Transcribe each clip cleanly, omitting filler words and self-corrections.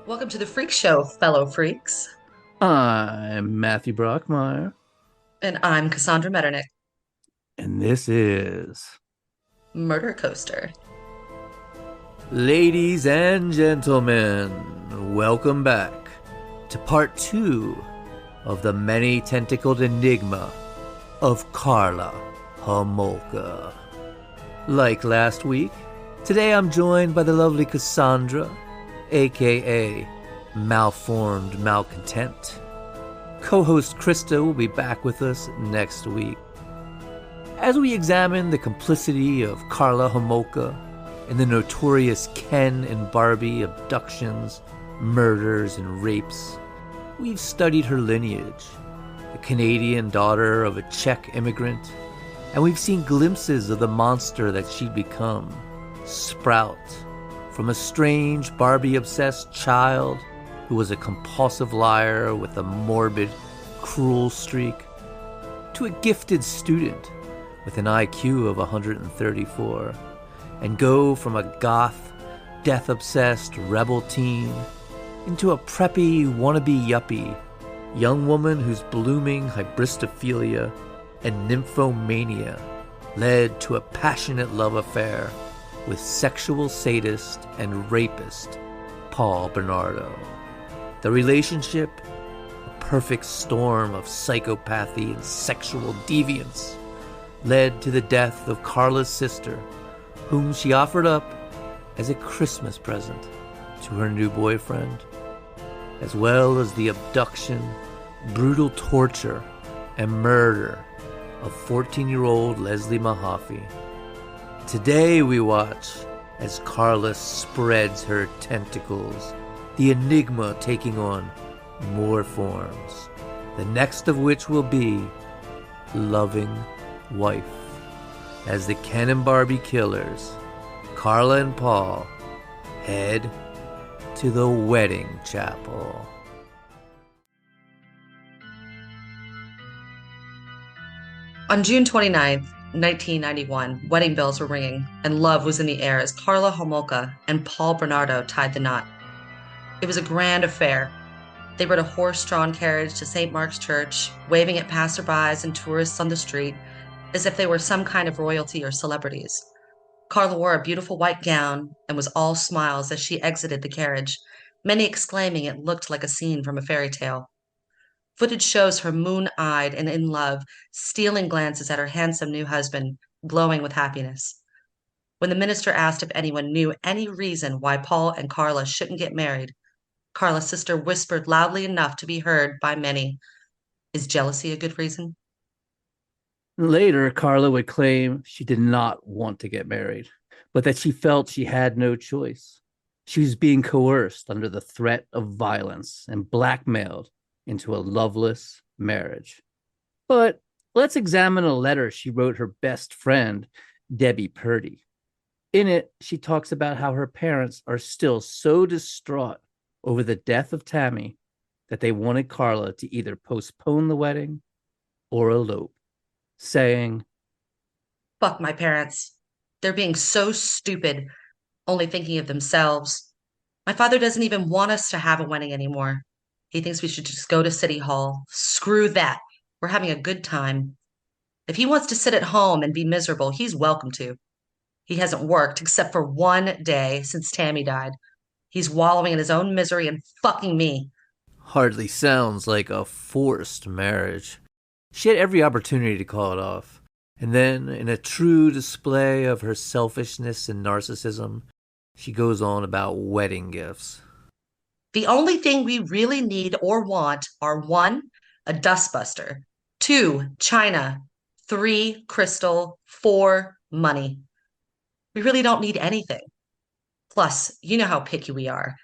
Welcome to the Freak Show, fellow freaks. I'm Matthew Brockmeyer, And I'm Cassandra Metternich, and this is Murder Coaster. Ladies and Gentlemen, welcome back to part two of the many tentacled enigma of Karla Homolka. Like last week, today I'm joined by the lovely Cassandra, aka Malformed Malcontent. Co-host Christa will be back with us next week as we examine the complicity of Karla Homolka in the notorious Ken and Barbie abductions, murders, and rapes. We've studied her lineage, the Canadian daughter of a Czech immigrant, and we've seen glimpses of the monster that she'd become, sprout from a strange Barbie-obsessed child who was a compulsive liar with a morbid, cruel streak, to a gifted student with an IQ of 134, and go from a goth, death-obsessed rebel teen into a preppy, wannabe yuppie, young woman whose blooming hybristophilia and nymphomania led to a passionate love affair with sexual sadist and rapist Paul Bernardo. The relationship, a perfect storm of psychopathy and sexual deviance, led to the death of Karla's sister, whom she offered up as a Christmas present to her new boyfriend, as well as the abduction, brutal torture, and murder of 14-year-old Leslie Mahaffy. Today we watch as Karla spreads her tentacles, the enigma taking on more forms, the next of which will be loving wife, as the Ken and Barbie killers, Karla and Paul, head to the wedding chapel. On June 29th, 1991, wedding bells were ringing and love was in the air as Karla Homolka and Paul Bernardo tied the knot. It was a grand affair. They rode a horse-drawn carriage to St. Mark's Church, waving at passerbys and tourists on the street as if they were some kind of royalty or celebrities. Karla wore a beautiful white gown and was all smiles as she exited the carriage, many exclaiming it looked like a scene from a fairy tale. Footage shows her moon-eyed and in love, stealing glances at her handsome new husband, glowing with happiness. When the minister asked if anyone knew any reason why Paul and Karla shouldn't get married, Karla's sister whispered loudly enough to be heard by many, "Is jealousy a good reason?" Later, Karla would claim she did not want to get married, but that she felt she had no choice. She was being coerced under the threat of violence and blackmailed into a loveless marriage. But let's examine a letter she wrote her best friend, Debbie Purdy. In it, she talks about how her parents are still so distraught over the death of Tammy that they wanted Karla to either postpone the wedding or elope, saying, Fuck my parents. They're being so stupid, only thinking of themselves. My father doesn't even want us to have a wedding anymore. He thinks we should just go to City Hall. Screw that. We're having a good time. If he wants to sit at home and be miserable, he's welcome to. He hasn't worked except for one day since Tammy died. He's wallowing in his own misery and fucking me. hardly sounds like a forced marriage. She had every opportunity to call it off. And then, in a true display of her selfishness and narcissism, she goes on about wedding gifts. The only thing we really need or want are one, a dustbuster, two, China, three, crystal, four, money. We really don't need anything. Plus, you know how picky we are.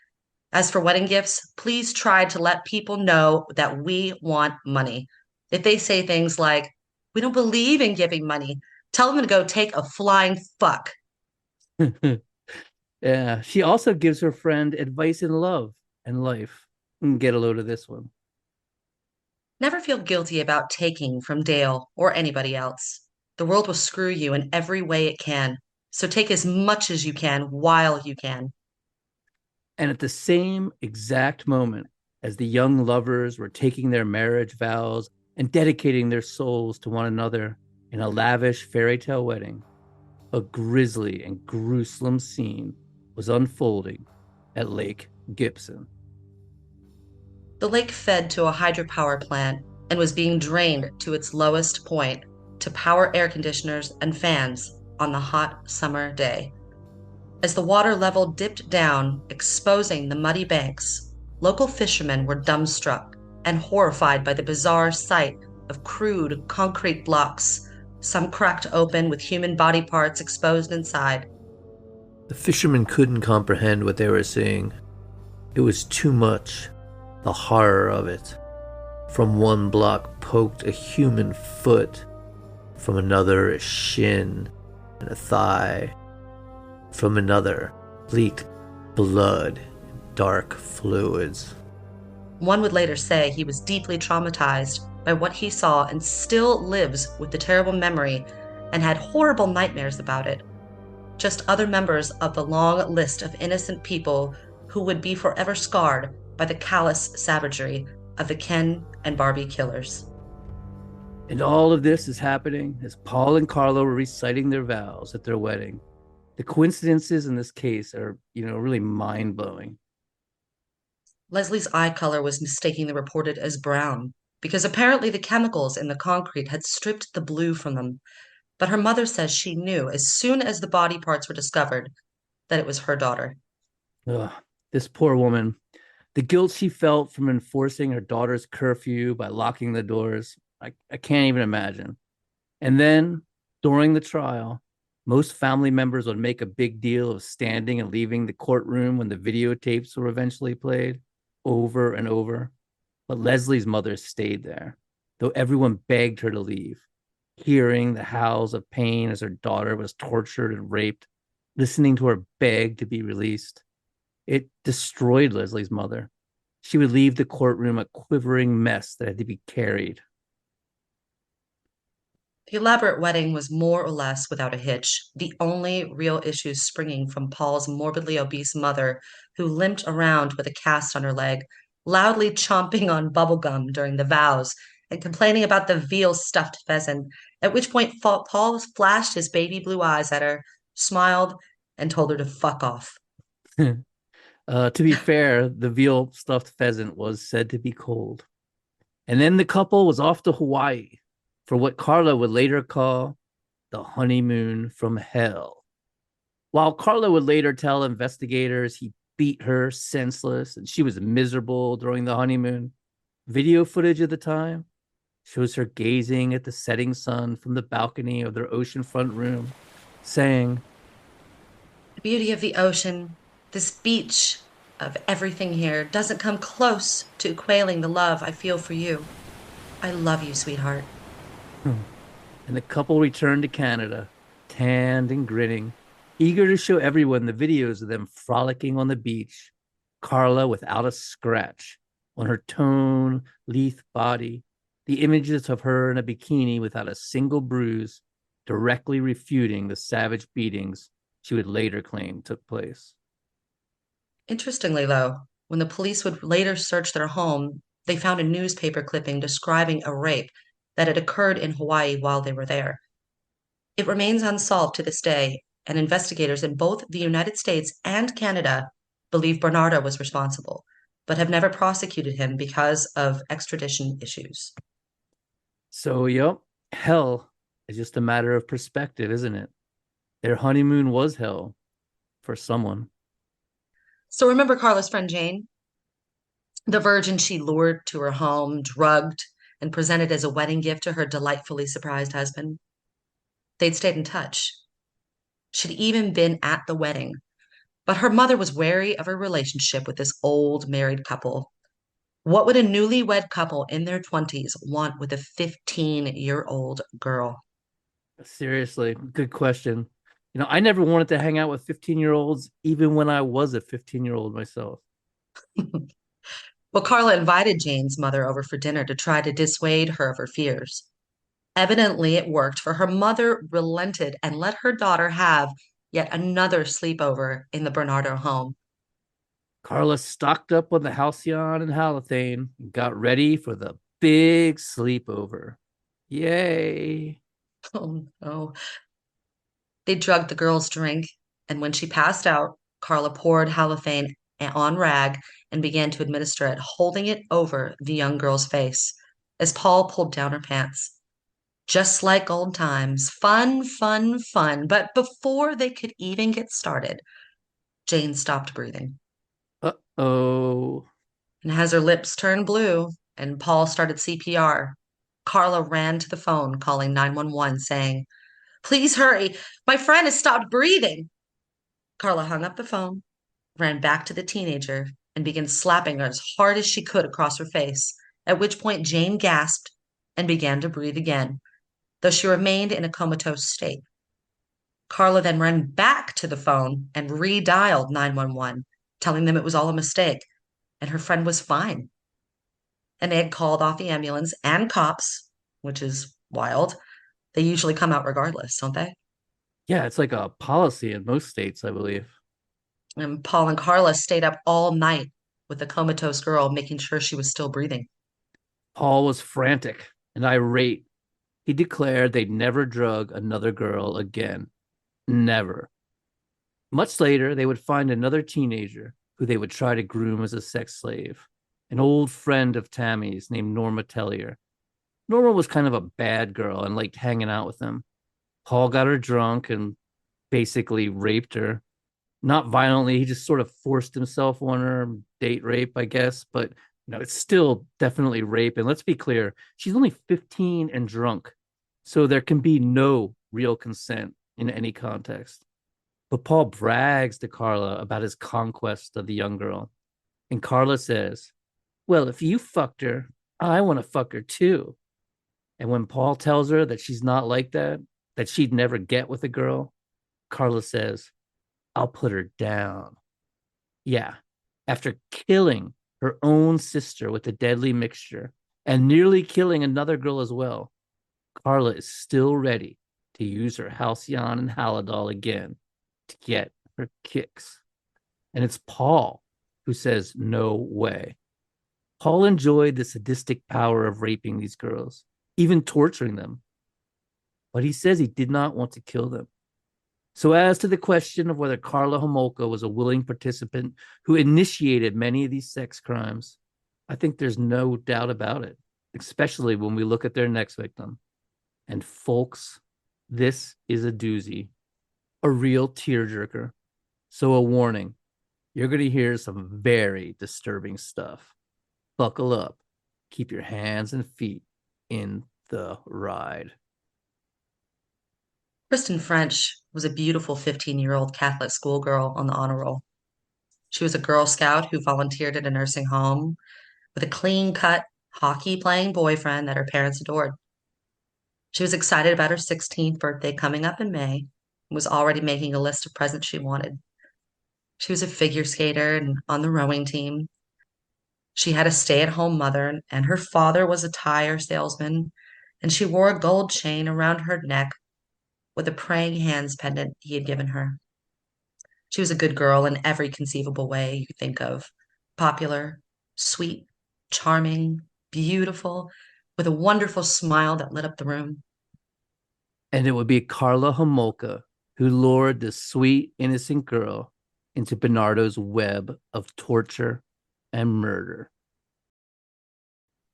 As for wedding gifts, please try to let people know that we want money. If they say things like, we don't believe in giving money, tell them to go take a flying fuck. Yeah, she also gives her friend advice in love and life. Get a load of this one. Never feel guilty about taking from Dale or anybody else. The world will screw you in every way it can. So take as much as you can while you can. And at the same exact moment as the young lovers were taking their marriage vows and dedicating their souls to one another in a lavish fairy tale wedding, a grisly and gruesome scene was unfolding at Lake Gibson. The lake fed to a hydropower plant and was being drained to its lowest point to power air conditioners and fans on the hot summer day. As the water level dipped down, exposing the muddy banks, local fishermen were dumbstruck and horrified by the bizarre sight of crude concrete blocks, some cracked open with human body parts exposed inside. The fishermen couldn't comprehend what they were seeing. It was too much, the horror of it. From one block poked a human foot, from another a shin and a thigh, from another leaked blood and dark fluids. One would later say he was deeply traumatized by what he saw and still lives with the terrible memory and had horrible nightmares about it. Just other members of the long list of innocent people who would be forever scarred by the callous savagery of the Ken and Barbie killers. And all of this is happening as Paul and Karla were reciting their vows at their wedding. The coincidences in this case are, really mind-blowing. Leslie's eye color was mistakenly reported as brown because apparently the chemicals in the concrete had stripped the blue from them. But her mother says she knew as soon as the body parts were discovered that it was her daughter. Ugh, this poor woman. The guilt she felt from enforcing her daughter's curfew by locking the doors, I can't even imagine. And then, during the trial, most family members would make a big deal of standing and leaving the courtroom when the videotapes were eventually played over and over. But Leslie's mother stayed there, though everyone begged her to leave, hearing the howls of pain as her daughter was tortured and raped, listening to her beg to be released. It destroyed Leslie's mother. She would leave the courtroom a quivering mess that had to be carried. The elaborate wedding was more or less without a hitch, the only real issues springing from Paul's morbidly obese mother, who limped around with a cast on her leg, loudly chomping on bubblegum during the vows and complaining about the veal stuffed pheasant, at which point Paul flashed his baby blue eyes at her, smiled, and told her to fuck off. To be fair, the veal stuffed pheasant was said to be cold. And then the couple was off to Hawaii for what Karla would later call the honeymoon from hell. While Karla would later tell investigators he beat her senseless and she was miserable during the honeymoon, video footage of the time shows her gazing at the setting sun from the balcony of their oceanfront room, saying, The beauty of the ocean, this beach of everything here, doesn't come close to equaling the love I feel for you. I love you, sweetheart. and the couple returned to Canada, tanned and grinning, eager to show everyone the videos of them frolicking on the beach, Karla without a scratch on her toned, lithe body, the images of her in a bikini without a single bruise, directly refuting the savage beatings she would later claim took place. Interestingly, though, when the police would later search their home, they found a newspaper clipping describing a rape that had occurred in Hawaii while they were there. It remains unsolved to this day, and investigators in both the United States and Canada believe Bernardo was responsible, but have never prosecuted him because of extradition issues. So, yep, hell is just a matter of perspective, isn't it? Their honeymoon was hell for someone. So remember Carla's friend Jane? The virgin she lured to her home, drugged, and presented as a wedding gift to her delightfully surprised husband. They'd stayed in touch. She'd even been at the wedding, but her mother was wary of her relationship with this old married couple. What would a newlywed couple in their 20s want with a 15-year-old girl? Seriously, good question. I never wanted to hang out with 15-year-olds, even when I was a 15-year-old myself. Well, Carla invited Jane's mother over for dinner to try to dissuade her of her fears. Evidently, it worked, for her mother relented and let her daughter have yet another sleepover in the Bernardo home. Karla stocked up on the halcyon and halothane and got ready for the big sleepover. Yay. Oh no. They drugged the girl's drink, and when she passed out, Karla poured halothane on rag and began to administer it, holding it over the young girl's face as Paul pulled down her pants. Just like old times. Fun, fun, fun. But before they could even get started, Jane stopped breathing. Uh-oh. And as her lips turned blue and Paul started CPR, Karla ran to the phone, calling 911, saying, "Please hurry. My friend has stopped breathing." Karla hung up the phone, ran back to the teenager, and began slapping her as hard as she could across her face, at which point Jane gasped and began to breathe again, though she remained in a comatose state. Karla then ran back to the phone and redialed 911, telling them it was all a mistake and her friend was fine. And they had called off the ambulance and cops, which is wild. They usually come out regardless, don't they? Yeah, it's like a policy in most states, I believe. And Paul and Karla stayed up all night with the comatose girl, making sure she was still breathing. Paul was frantic and irate. He declared they'd never drug another girl again. Never. Much later, they would find another teenager who they would try to groom as a sex slave, an old friend of Tammy's named Norma Tellier. Norma was kind of a bad girl and liked hanging out with them. Paul got her drunk and basically raped her. Not violently, he just sort of forced himself on her, date rape, I guess, but it's still definitely rape. And let's be clear, she's only 15 and drunk. So there can be no real consent in any context. But Paul brags to Karla about his conquest of the young girl. And Karla says, "Well, if you fucked her, I want to fuck her too." And when Paul tells her that she's not like that, that she'd never get with a girl, Karla says, "I'll put her down." Yeah, after killing her own sister with a deadly mixture and nearly killing another girl as well, Karla is still ready to use her halcyon and halidol again to get her kicks. And it's Paul who says, "No way." Paul enjoyed the sadistic power of raping these girls, even torturing them. But he says he did not want to kill them. So, as to the question of whether Karla Homolka was a willing participant who initiated many of these sex crimes, I think there's no doubt about it, especially when we look at their next victim. And folks, this is a doozy, a real tearjerker. So, a warning, you're going to hear some very disturbing stuff. Buckle up, keep your hands and feet in the ride. Kristen French was a beautiful 15-year-old Catholic schoolgirl on the honor roll. She was a Girl Scout who volunteered at a nursing home with a clean-cut, hockey-playing boyfriend that her parents adored. She was excited about her 16th birthday coming up in May and was already making a list of presents she wanted. She was a figure skater and on the rowing team. She had a stay-at-home mother, and her father was a tire salesman, and she wore a gold chain around her neck with a praying hands pendant he had given her. She was a good girl in every conceivable way you could think of. Popular, sweet, charming, beautiful, with a wonderful smile that lit up the room. And it would be Karla Homolka who lured this sweet, innocent girl into Bernardo's web of torture and murder.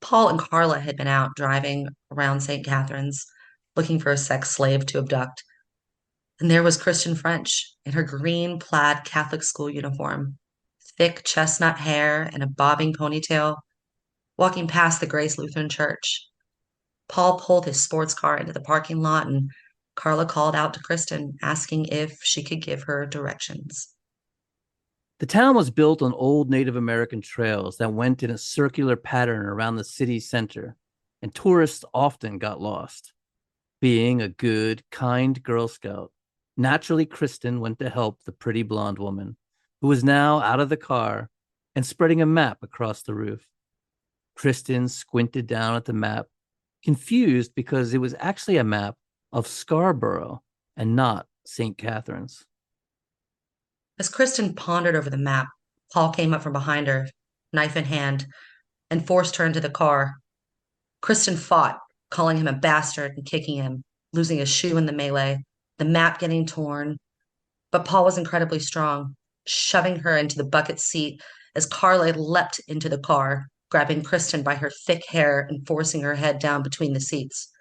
Paul and Karla had been out driving around St. Catharines looking for a sex slave to abduct. And there was Christian French in her green plaid Catholic school uniform, thick chestnut hair and a bobbing ponytail, walking past the Grace Lutheran Church. Paul pulled his sports car into the parking lot, and Karla called out to Kristen, asking if she could give her directions. The town was built on old Native American trails that went in a circular pattern around the city center, and tourists often got lost. Being a good, kind Girl Scout, naturally Kristen went to help the pretty blonde woman, who was now out of the car and spreading a map across the roof. Kristen squinted down at the map, confused because it was actually a map of Scarborough and not St. Catharines. As Kristen pondered over the map, Paul came up from behind her, knife in hand, and forced her into the car. Kristen fought, calling him a bastard and kicking him, losing a shoe in the melee, the map getting torn. But Paul was incredibly strong, shoving her into the bucket seat as Karla leapt into the car, grabbing Kristen by her thick hair and forcing her head down between the seats.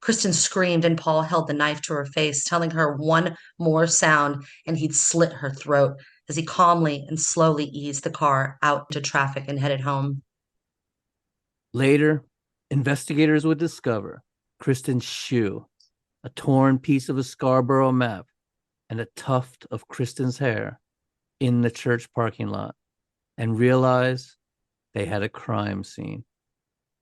Kristen screamed, and Paul held the knife to her face, telling her one more sound and he'd slit her throat as he calmly and slowly eased the car out into traffic and headed home. Later, investigators would discover Kristen's shoe, a torn piece of a Scarborough map, and a tuft of Kristen's hair in the church parking lot, and realize they had a crime scene.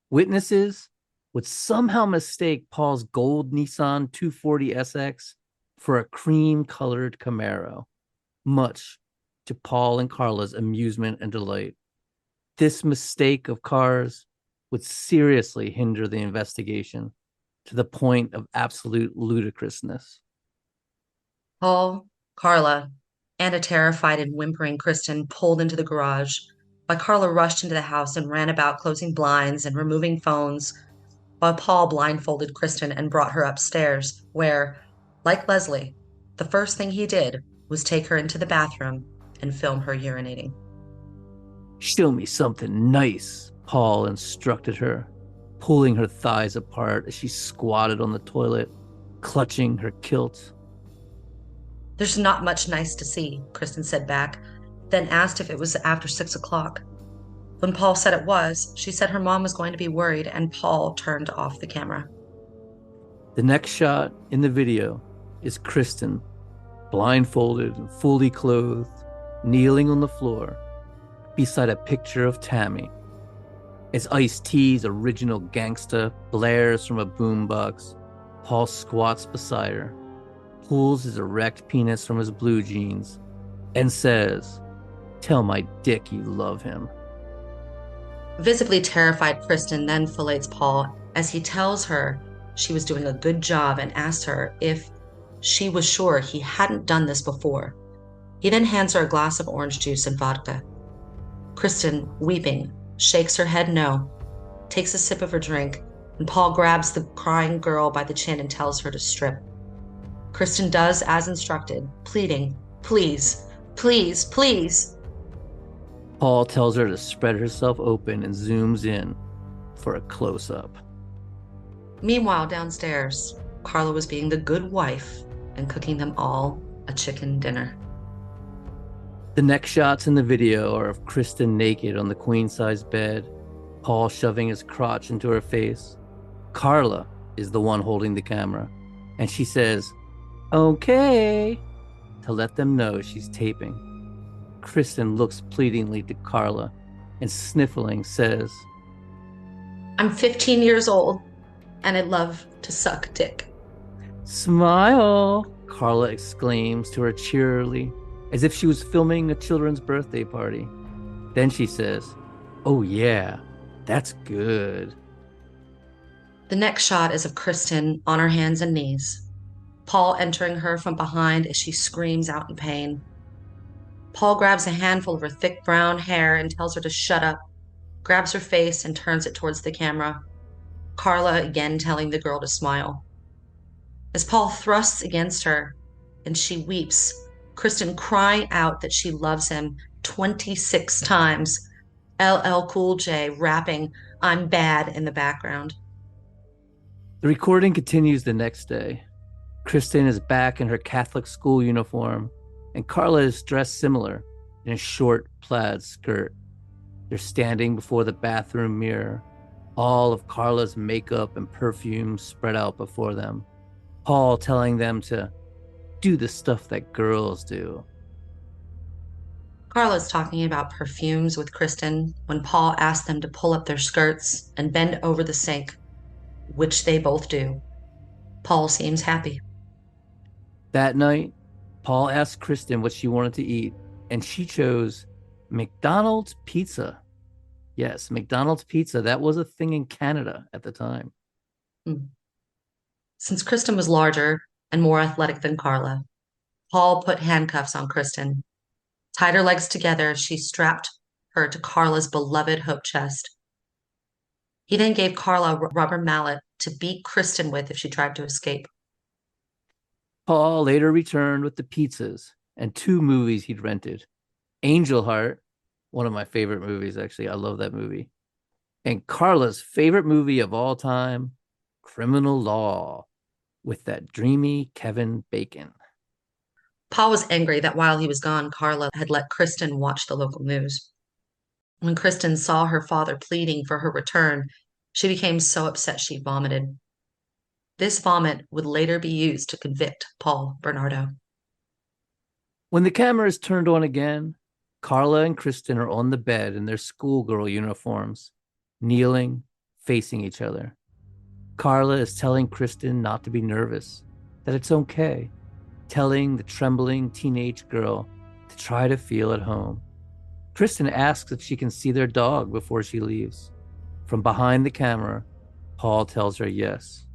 Witnesses would somehow mistake Paul's gold Nissan 240 SX for a cream-colored Camaro, much to Paul and Karla's amusement and delight. This mistake of cars would seriously hinder the investigation to the point of absolute ludicrousness. Paul, Karla, and a terrified and whimpering Kristen pulled into the garage, while Karla rushed into the house and ran about closing blinds and removing phones, while Paul blindfolded Kristen and brought her upstairs, where, like Leslie, the first thing he did was take her into the bathroom and film her urinating. Show me something nice, Paul instructed her, pulling her thighs apart as she squatted on the toilet, clutching her kilt. There's not much nice to see, Kristen said back, then asked if it was after 6 o'clock. When Paul said it was, she said her mom was going to be worried, and Paul turned off the camera. The next shot in the video is Kristen, blindfolded and fully clothed, kneeling on the floor beside a picture of Tammy. As Ice-T's original Gangsta blares from a boombox, Paul squats beside her, pulls his erect penis from his blue jeans, and says, "Tell my dick you love him." Visibly terrified, Kristen then fillets Paul as he tells her she was doing a good job and asks her if she was sure he hadn't done this before. He then hands her a glass of orange juice and vodka. Kristen, weeping, shakes her head no, takes a sip of her drink, and Paul grabs the crying girl by the chin and tells her to strip. Kristen does as instructed, pleading, "Please, please, please." Paul tells her to spread herself open and zooms in for a close-up. Meanwhile, downstairs, Karla was being the good wife and cooking them all a chicken dinner. The next shots in the video are of Kristen naked on the queen-size bed, Paul shoving his crotch into her face. Karla is the one holding the camera, and she says, "Okay," to let them know she's taping. Kristen looks pleadingly to Karla and, sniffling, says, "I'm 15 years old, and I love to suck dick." "Smile," Karla exclaims to her cheerily, as if she was filming a children's birthday party. Then she says, "Oh yeah, that's good." The next shot is of Kristen on her hands and knees, Paul entering her from behind as she screams out in pain. Paul grabs a handful of her thick brown hair and tells her to shut up, grabs her face and turns it towards the camera. Karla again telling the girl to smile. As Paul thrusts against her and she weeps, Kristen crying out that she loves him 26 times, LL Cool J rapping "I'm bad" in the background. The recording continues the next day. Kristen is back in her Catholic school uniform, and Karla is dressed similar in a short plaid skirt. They're standing before the bathroom mirror, all of Karla's makeup and perfume spread out before them. Paul telling them to do the stuff that girls do. Karla's talking about perfumes with Kristen when Paul asks them to pull up their skirts and bend over the sink, which they both do. Paul seems happy. That night, Paul asked Kristen what she wanted to eat, and she chose McDonald's pizza. Yes, McDonald's pizza. That was a thing in Canada at the time. Since Kristen was larger and more athletic than Karla, Paul put handcuffs on Kristen. Tied her legs together, she strapped her to Karla's beloved hope chest. He then gave Karla a rubber mallet to beat Kristen with if she tried to escape. Paul later returned with the pizzas and two movies he'd rented: Angel Heart, one of my favorite movies, actually. I love that movie. And Karla's favorite movie of all time, Criminal Law, with that dreamy Kevin Bacon. Paul was angry that while he was gone, Karla had let Kristen watch the local news. When Kristen saw her father pleading for her return, she became so upset she vomited. This vomit would later be used to convict Paul Bernardo. When the camera is turned on again, Karla and Kristen are on the bed in their schoolgirl uniforms, kneeling, facing each other. Karla is telling Kristen not to be nervous, that it's okay, telling the trembling teenage girl to try to feel at home. Kristen asks if she can see their dog before she leaves. From behind the camera, Paul tells her yes.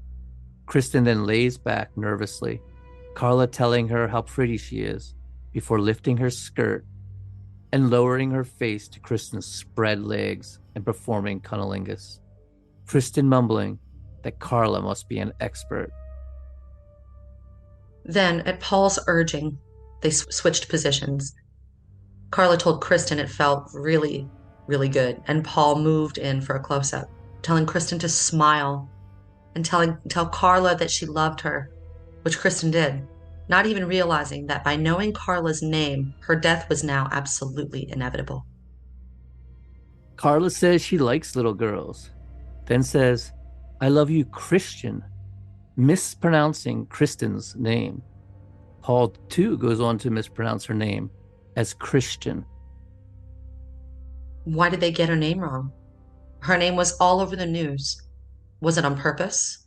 Kristen then lays back nervously, Karla telling her how pretty she is before lifting her skirt and lowering her face to Kristen's spread legs and performing cunnilingus. Kristen mumbling that Karla must be an expert. Then, at Paul's urging, they switched positions. Karla told Kristen it felt really, really good, and Paul moved in for a close-up, telling Kristen to smile and tell Karla that she loved her, which Kristen did, not even realizing that by knowing Karla's name, her death was now absolutely inevitable. Karla says she likes little girls, then says, "I love you, Christian," mispronouncing Kristen's name. Paul, too, goes on to mispronounce her name as Christian. Why did they get her name wrong? Her name was all over the news. Was it on purpose?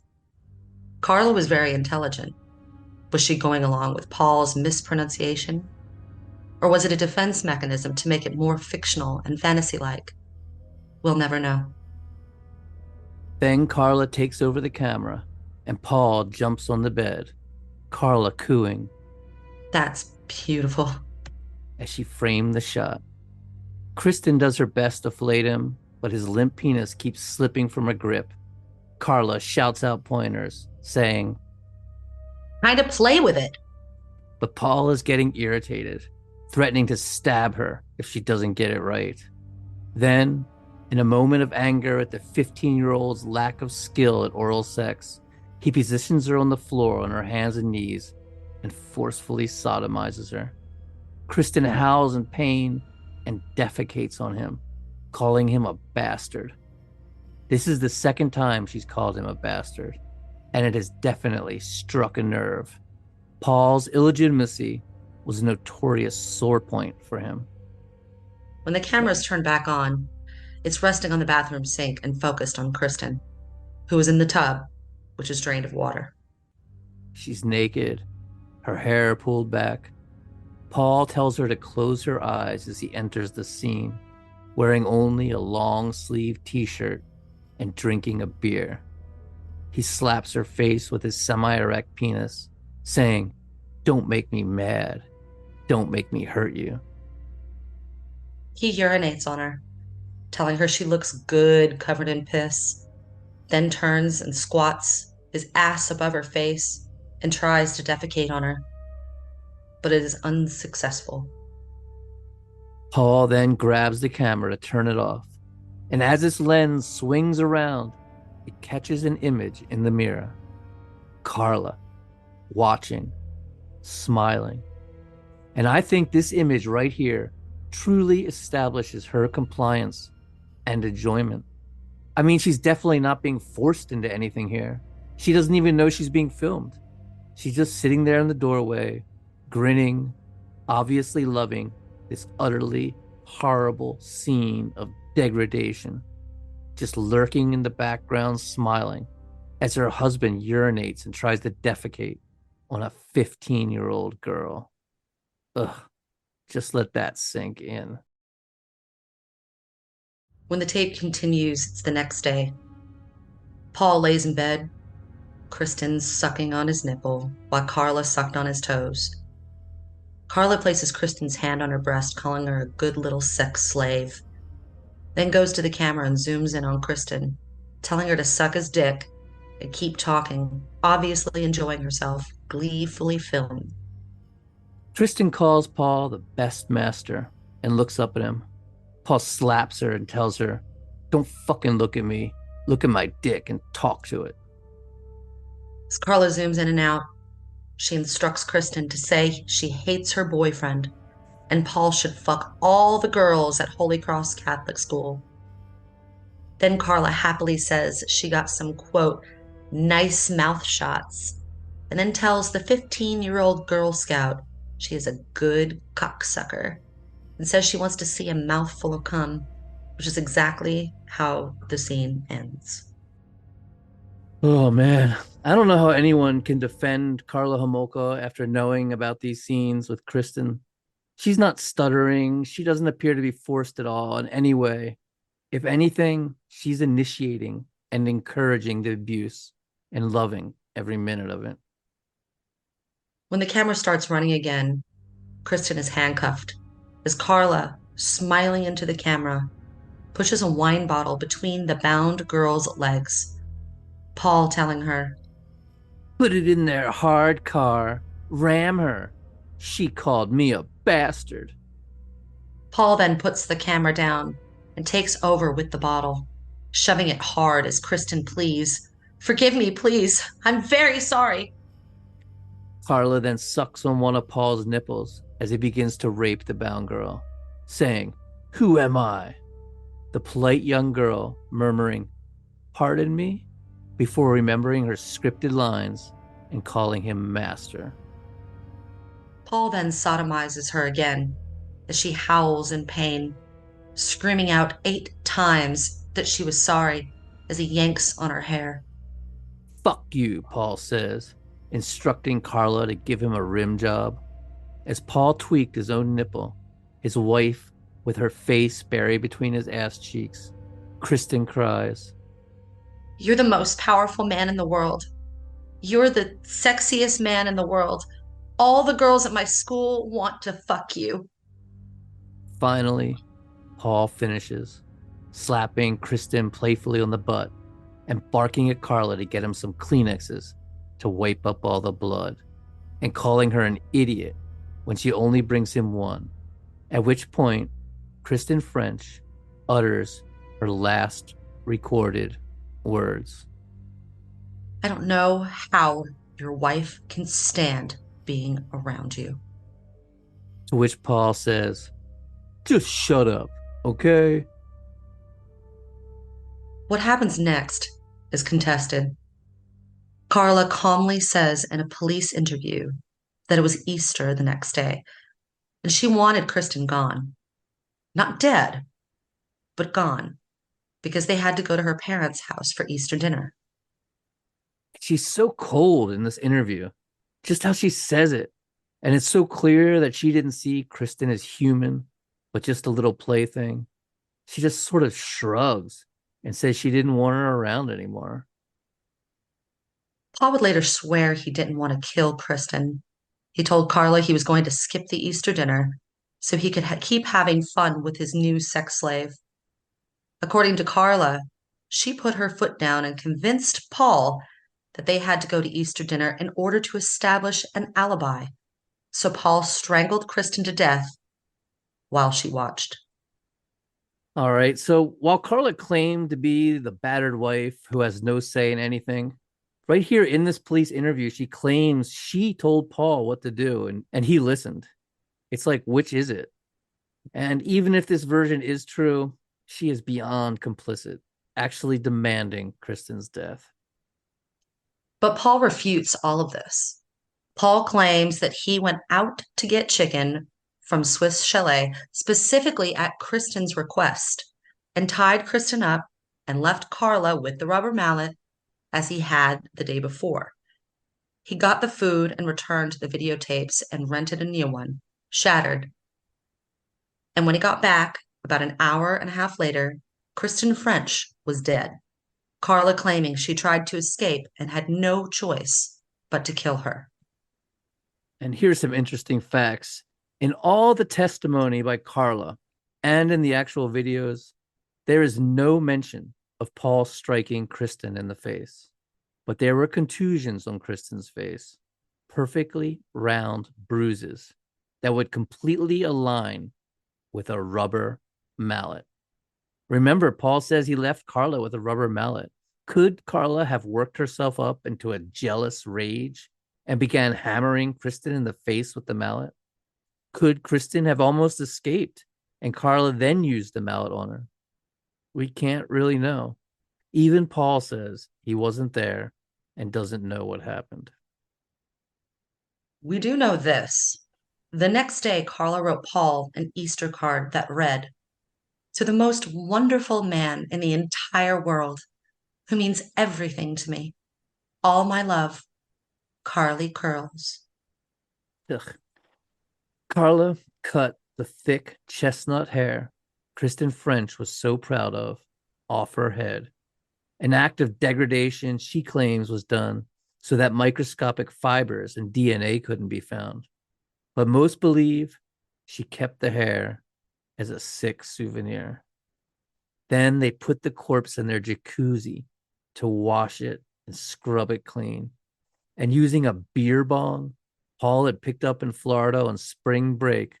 Karla was very intelligent. Was she going along with Paul's mispronunciation? Or was it a defense mechanism to make it more fictional and fantasy-like? We'll never know. Then Karla takes over the camera, and Paul jumps on the bed, Karla cooing That's beautiful. as she framed the shot. Kristen does her best to fillet him, but his limp penis keeps slipping from her grip. Karla shouts out pointers, saying, Kind of play with it. but Paul is getting irritated, threatening to stab her if she doesn't get it right. Then, in a moment of anger at the 15-year-old's lack of skill at oral sex, he positions her on the floor on her hands and knees and forcefully sodomizes her. Kristen howls in pain and defecates on him, calling him a bastard. This is the second time she's called him a bastard, and it has definitely struck a nerve. Paul's illegitimacy was a notorious sore point for him. When the camera's turned back on, it's resting on the bathroom sink and focused on Kristen, who is in the tub, which is drained of water. She's naked, her hair pulled back. Paul tells her to close her eyes as he enters the scene, wearing only a long-sleeved t-shirt and drinking a beer. He slaps her face with his semi-erect penis, saying, "Don't make me mad. Don't make me hurt you." He urinates on her, telling her she looks good covered in piss, then turns and squats, his ass above her face, and tries to defecate on her. But it is unsuccessful. Paul then grabs the camera to turn it off, and as its lens swings around, it catches an image in the mirror. Karla, watching, smiling. And I think this image right here truly establishes her compliance and enjoyment. I mean, she's definitely not being forced into anything here. She doesn't even know she's being filmed. She's just sitting there in the doorway, grinning, obviously loving this utterly horrible scene of degradation, just lurking in the background, smiling as her husband urinates and tries to defecate on a 15-year-old girl. Ugh, just let that sink in. When the tape continues, it's the next day. Paul lays in bed, Kristen's sucking on his nipple while Karla sucked on his toes. Karla places Kristen's hand on her breast, calling her a good little sex slave, then goes to the camera and zooms in on Kristen, telling her to suck his dick and keep talking, obviously enjoying herself, gleefully filmed. Tristan calls Paul the best master and looks up at him. Paul slaps her and tells her, "Don't fucking look at me. Look at my dick and talk to it." As Karla zooms in and out, she instructs Kristen to say she hates her boyfriend and Paul should fuck all the girls at Holy Cross Catholic School. Then Karla happily says she got some, quote, nice mouth shots, and then tells the 15-year-old Girl Scout she is a good cocksucker and says she wants to see a mouthful of cum, which is exactly how the scene ends. Oh man, I don't know how anyone can defend Karla Homolka after knowing about these scenes with Kristen. She's not stuttering. She doesn't appear to be forced at all in any way. If anything, she's initiating and encouraging the abuse and loving every minute of it. When the camera starts running again, Kristen is handcuffed as Karla, smiling into the camera, pushes a wine bottle between the bound girl's legs. Paul telling her, Put it in there hard, car. Ram her. She called me a bastard. Paul then puts the camera down and takes over with the bottle, shoving it hard as Kristen pleads, "Forgive me, please. I'm very sorry." Karla then sucks on one of Paul's nipples as he begins to rape the bound girl, saying, "Who am I?" The polite young girl murmuring, "Pardon me," before remembering her scripted lines and calling him master. Paul then sodomizes her again as she howls in pain, screaming out 8 times that she was sorry as he yanks on her hair. "Fuck you," Paul says, instructing Karla to give him a rim job. As Paul tweaked his own nipple, his wife, with her face buried between his ass cheeks, Kristen cries, "You're the most powerful man in the world. You're the sexiest man in the world. All the girls at my school want to fuck you." Finally, Paul finishes, slapping Kristen playfully on the butt and barking at Karla to get him some Kleenexes to wipe up all the blood, and calling her an idiot when she only brings him one, at which point Kristen French utters her last recorded words. "I don't know how your wife can stand being around you." To which Paul says, "Just shut up, okay?" What happens next is contested. Karla calmly says in a police interview that it was Easter the next day, and she wanted Kristen gone. Not dead, but gone, because they had to go to her parents' house for Easter dinner. She's so cold in this interview, just how she says it. And it's so clear that she didn't see Kristen as human, but just a little plaything. She just sort of shrugs and says she didn't want her around anymore. Paul would later swear he didn't want to kill Kristen. He told Karla he was going to skip the Easter dinner so he could keep having fun with his new sex slave. According to Karla, she put her foot down and convinced Paul that they had to go to Easter dinner in order to establish an alibi. So Paul strangled Kristen to death while she watched. All right. So while Karla claimed to be the battered wife who has no say in anything, right here in this police interview, she claims she told Paul what to do and he listened. It's like, which is it? And even if this version is true, she is beyond complicit, actually demanding Kristen's death. But Paul refutes all of this. Paul claims that he went out to get chicken from Swiss Chalet, specifically at Kristen's request, and tied Kristen up and left Karla with the rubber mallet as he had the day before. He got the food and returned the videotapes and rented a new one, shattered. And when he got back, about an hour and a half later, Kristen French was dead. Karla claiming she tried to escape and had no choice but to kill her. And here's some interesting facts. In all the testimony by Karla and in the actual videos, there is no mention of Paul striking Kristen in the face, but there were contusions on Kristen's face, perfectly round bruises that would completely align with a rubber mallet. Remember, Paul says he left Karla with a rubber mallet. Could Karla have worked herself up into a jealous rage and began hammering Kristen in the face with the mallet? Could Kristen have almost escaped and Karla then used the mallet on her? We can't really know. Even Paul says he wasn't there and doesn't know what happened. We do know this. The next day, Karla wrote Paul an Easter card that read, "To the most wonderful man in the entire world, who means everything to me, all my love, Carly Curls." Ugh. Karla cut the thick chestnut hair Kristen French was so proud of off her head. An act of degradation she claims was done so that microscopic fibers and DNA couldn't be found. But most believe she kept the hair as a sick souvenir. Then they put the corpse in their jacuzzi to wash it and scrub it clean. And using a beer bong Paul had picked up in Florida on spring break,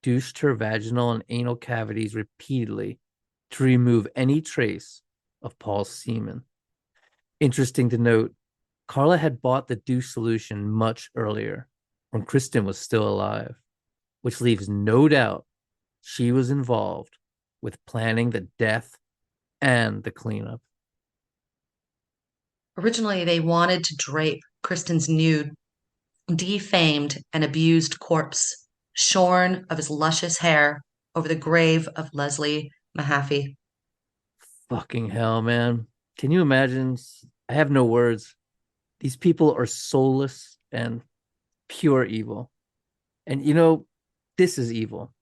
douched her vaginal and anal cavities repeatedly to remove any trace of Paul's semen. Interesting to note, Karla had bought the douche solution much earlier when Kristen was still alive, which leaves no doubt she was involved with planning the death and the cleanup. Originally, they wanted to drape Kristen's nude, defamed, and abused corpse, shorn of his luscious hair, over the grave of Leslie Mahaffy. Fucking hell, man. Can you imagine? I have no words. These people are soulless and pure evil. And this is evil.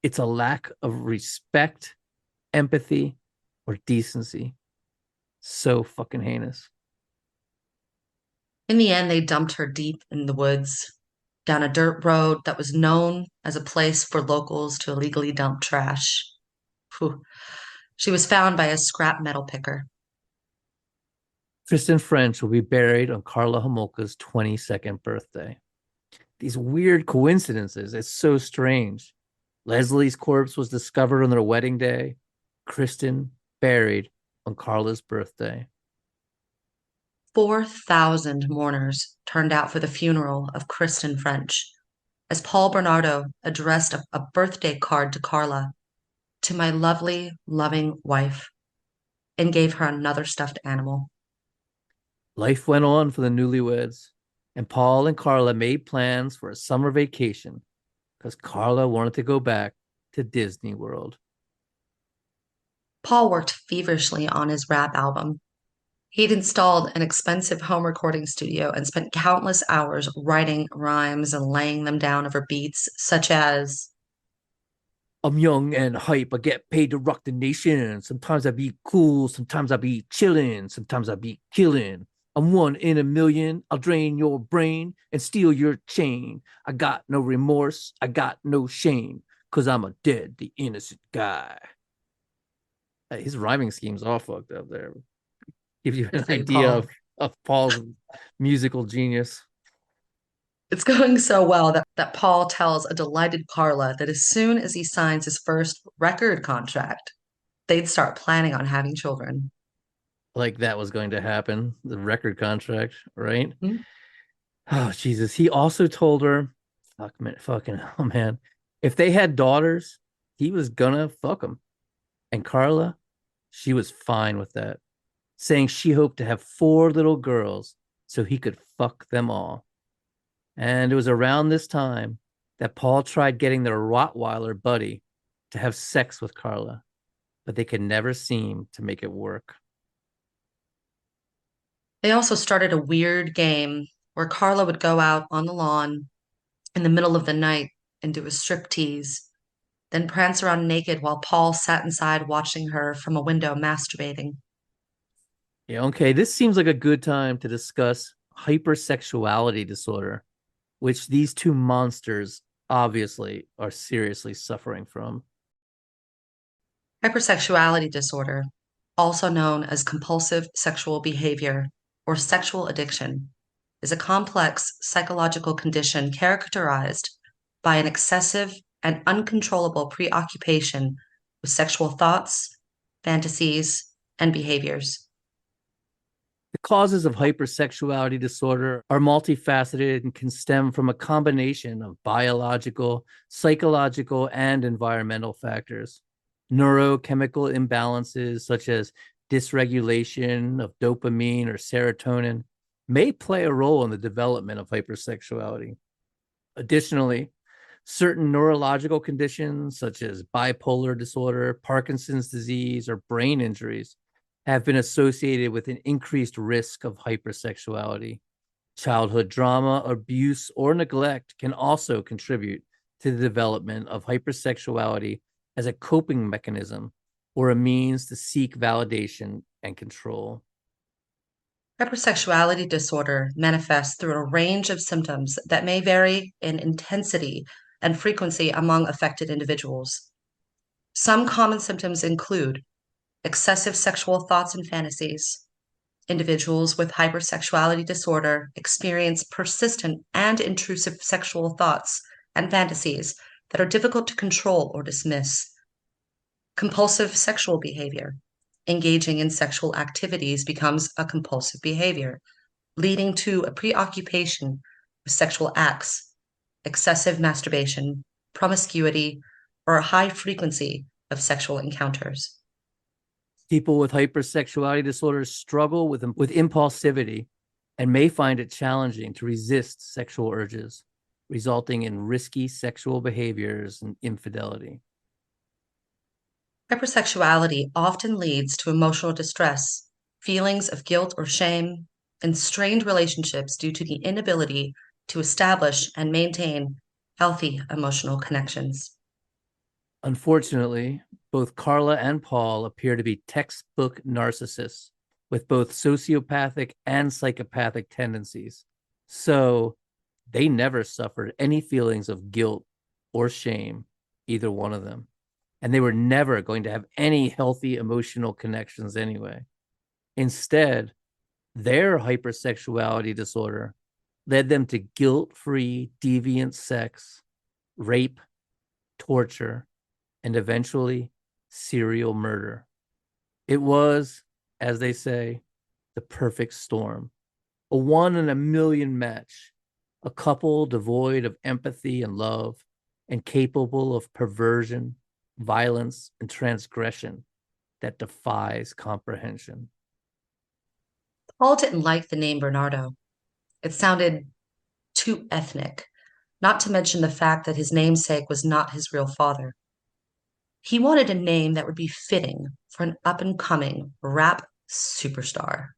It's a lack of respect, empathy, or decency. So fucking heinous. In the end, they dumped her deep in the woods, down a dirt road that was known as a place for locals to illegally dump trash. Phew. She was found by a scrap metal picker. Kristen French will be buried on Karla Homolka's 22nd birthday. These weird coincidences, it's so strange. Leslie's corpse was discovered on their wedding day. Kristen buried on Karla's birthday. 4,000 mourners turned out for the funeral of Kristen French as Paul Bernardo addressed a birthday card to Karla, "To my lovely, loving wife," and gave her another stuffed animal. Life went on for the newlyweds, and Paul and Karla made plans for a summer vacation because Karla wanted to go back to Disney World. Paul worked feverishly on his rap album. He'd installed an expensive home recording studio and spent countless hours writing rhymes and laying them down over beats such as, I'm young and hype. I get paid to rock the nation. Sometimes I be cool. Sometimes I be chilling. Sometimes I be killing. I'm one in a million. I'll drain your brain and steal your chain. I got no remorse. I got no shame. Cause I'm a dead, the innocent guy. His rhyming scheme's all fucked up there. Gives you an "Good for you, idea Paul." of Paul's musical genius. It's going so well that Paul tells a delighted Karla that as soon as he signs his first record contract, they'd start planning on having children. Like that was going to happen. The record contract, right? Hmm? Oh Jesus. He also told her, fucking oh man. If they had daughters, he was gonna fuck them. And Karla, she was fine with that, saying she hoped to have 4 little girls so he could fuck them all. And it was around this time that Paul tried getting their Rottweiler buddy to have sex with Karla, but they could never seem to make it work. They also started a weird game where Karla would go out on the lawn in the middle of the night and do a striptease, then prance around naked while Paul sat inside watching her from a window masturbating. Yeah, okay. This seems like a good time to discuss hypersexuality disorder, which these two monsters obviously are seriously suffering from. Hypersexuality disorder, also known as compulsive sexual behavior or sexual addiction, is a complex psychological condition characterized by an excessive and uncontrollable preoccupation with sexual thoughts, fantasies, and behaviors. The causes of hypersexuality disorder are multifaceted and can stem from a combination of biological, psychological, and environmental factors. Neurochemical imbalances, such as dysregulation of dopamine or serotonin, may play a role in the development of hypersexuality. Additionally, certain neurological conditions, such as bipolar disorder, Parkinson's disease, or brain injuries, have been associated with an increased risk of hypersexuality. Childhood drama, abuse, or neglect can also contribute to the development of hypersexuality as a coping mechanism or a means to seek validation and control. Hypersexuality disorder manifests through a range of symptoms that may vary in intensity and frequency among affected individuals. Some common symptoms include excessive sexual thoughts and fantasies. Individuals with hypersexuality disorder experience persistent and intrusive sexual thoughts and fantasies that are difficult to control or dismiss. Compulsive sexual behavior. Engaging in sexual activities becomes a compulsive behavior, leading to a preoccupation with sexual acts, excessive masturbation, promiscuity, or a high frequency of sexual encounters. People with hypersexuality disorders struggle with impulsivity and may find it challenging to resist sexual urges, resulting in risky sexual behaviors and infidelity. Hypersexuality often leads to emotional distress, feelings of guilt or shame, and strained relationships due to the inability to establish and maintain healthy emotional connections. Unfortunately, both Karla and Paul appear to be textbook narcissists with both sociopathic and psychopathic tendencies. So they never suffered any feelings of guilt or shame, either one of them. And they were never going to have any healthy emotional connections anyway. Instead, their hypersexuality disorder led them to guilt free, deviant sex, rape, torture, and eventually serial murder. It was, as they say, the perfect storm, a one in a million match, a couple devoid of empathy and love, and capable of perversion, violence, and transgression that defies comprehension. Paul didn't like the name Bernardo. It sounded too ethnic, not to mention the fact that his namesake was not his real father. He wanted a name that would be fitting for an up and coming rap superstar.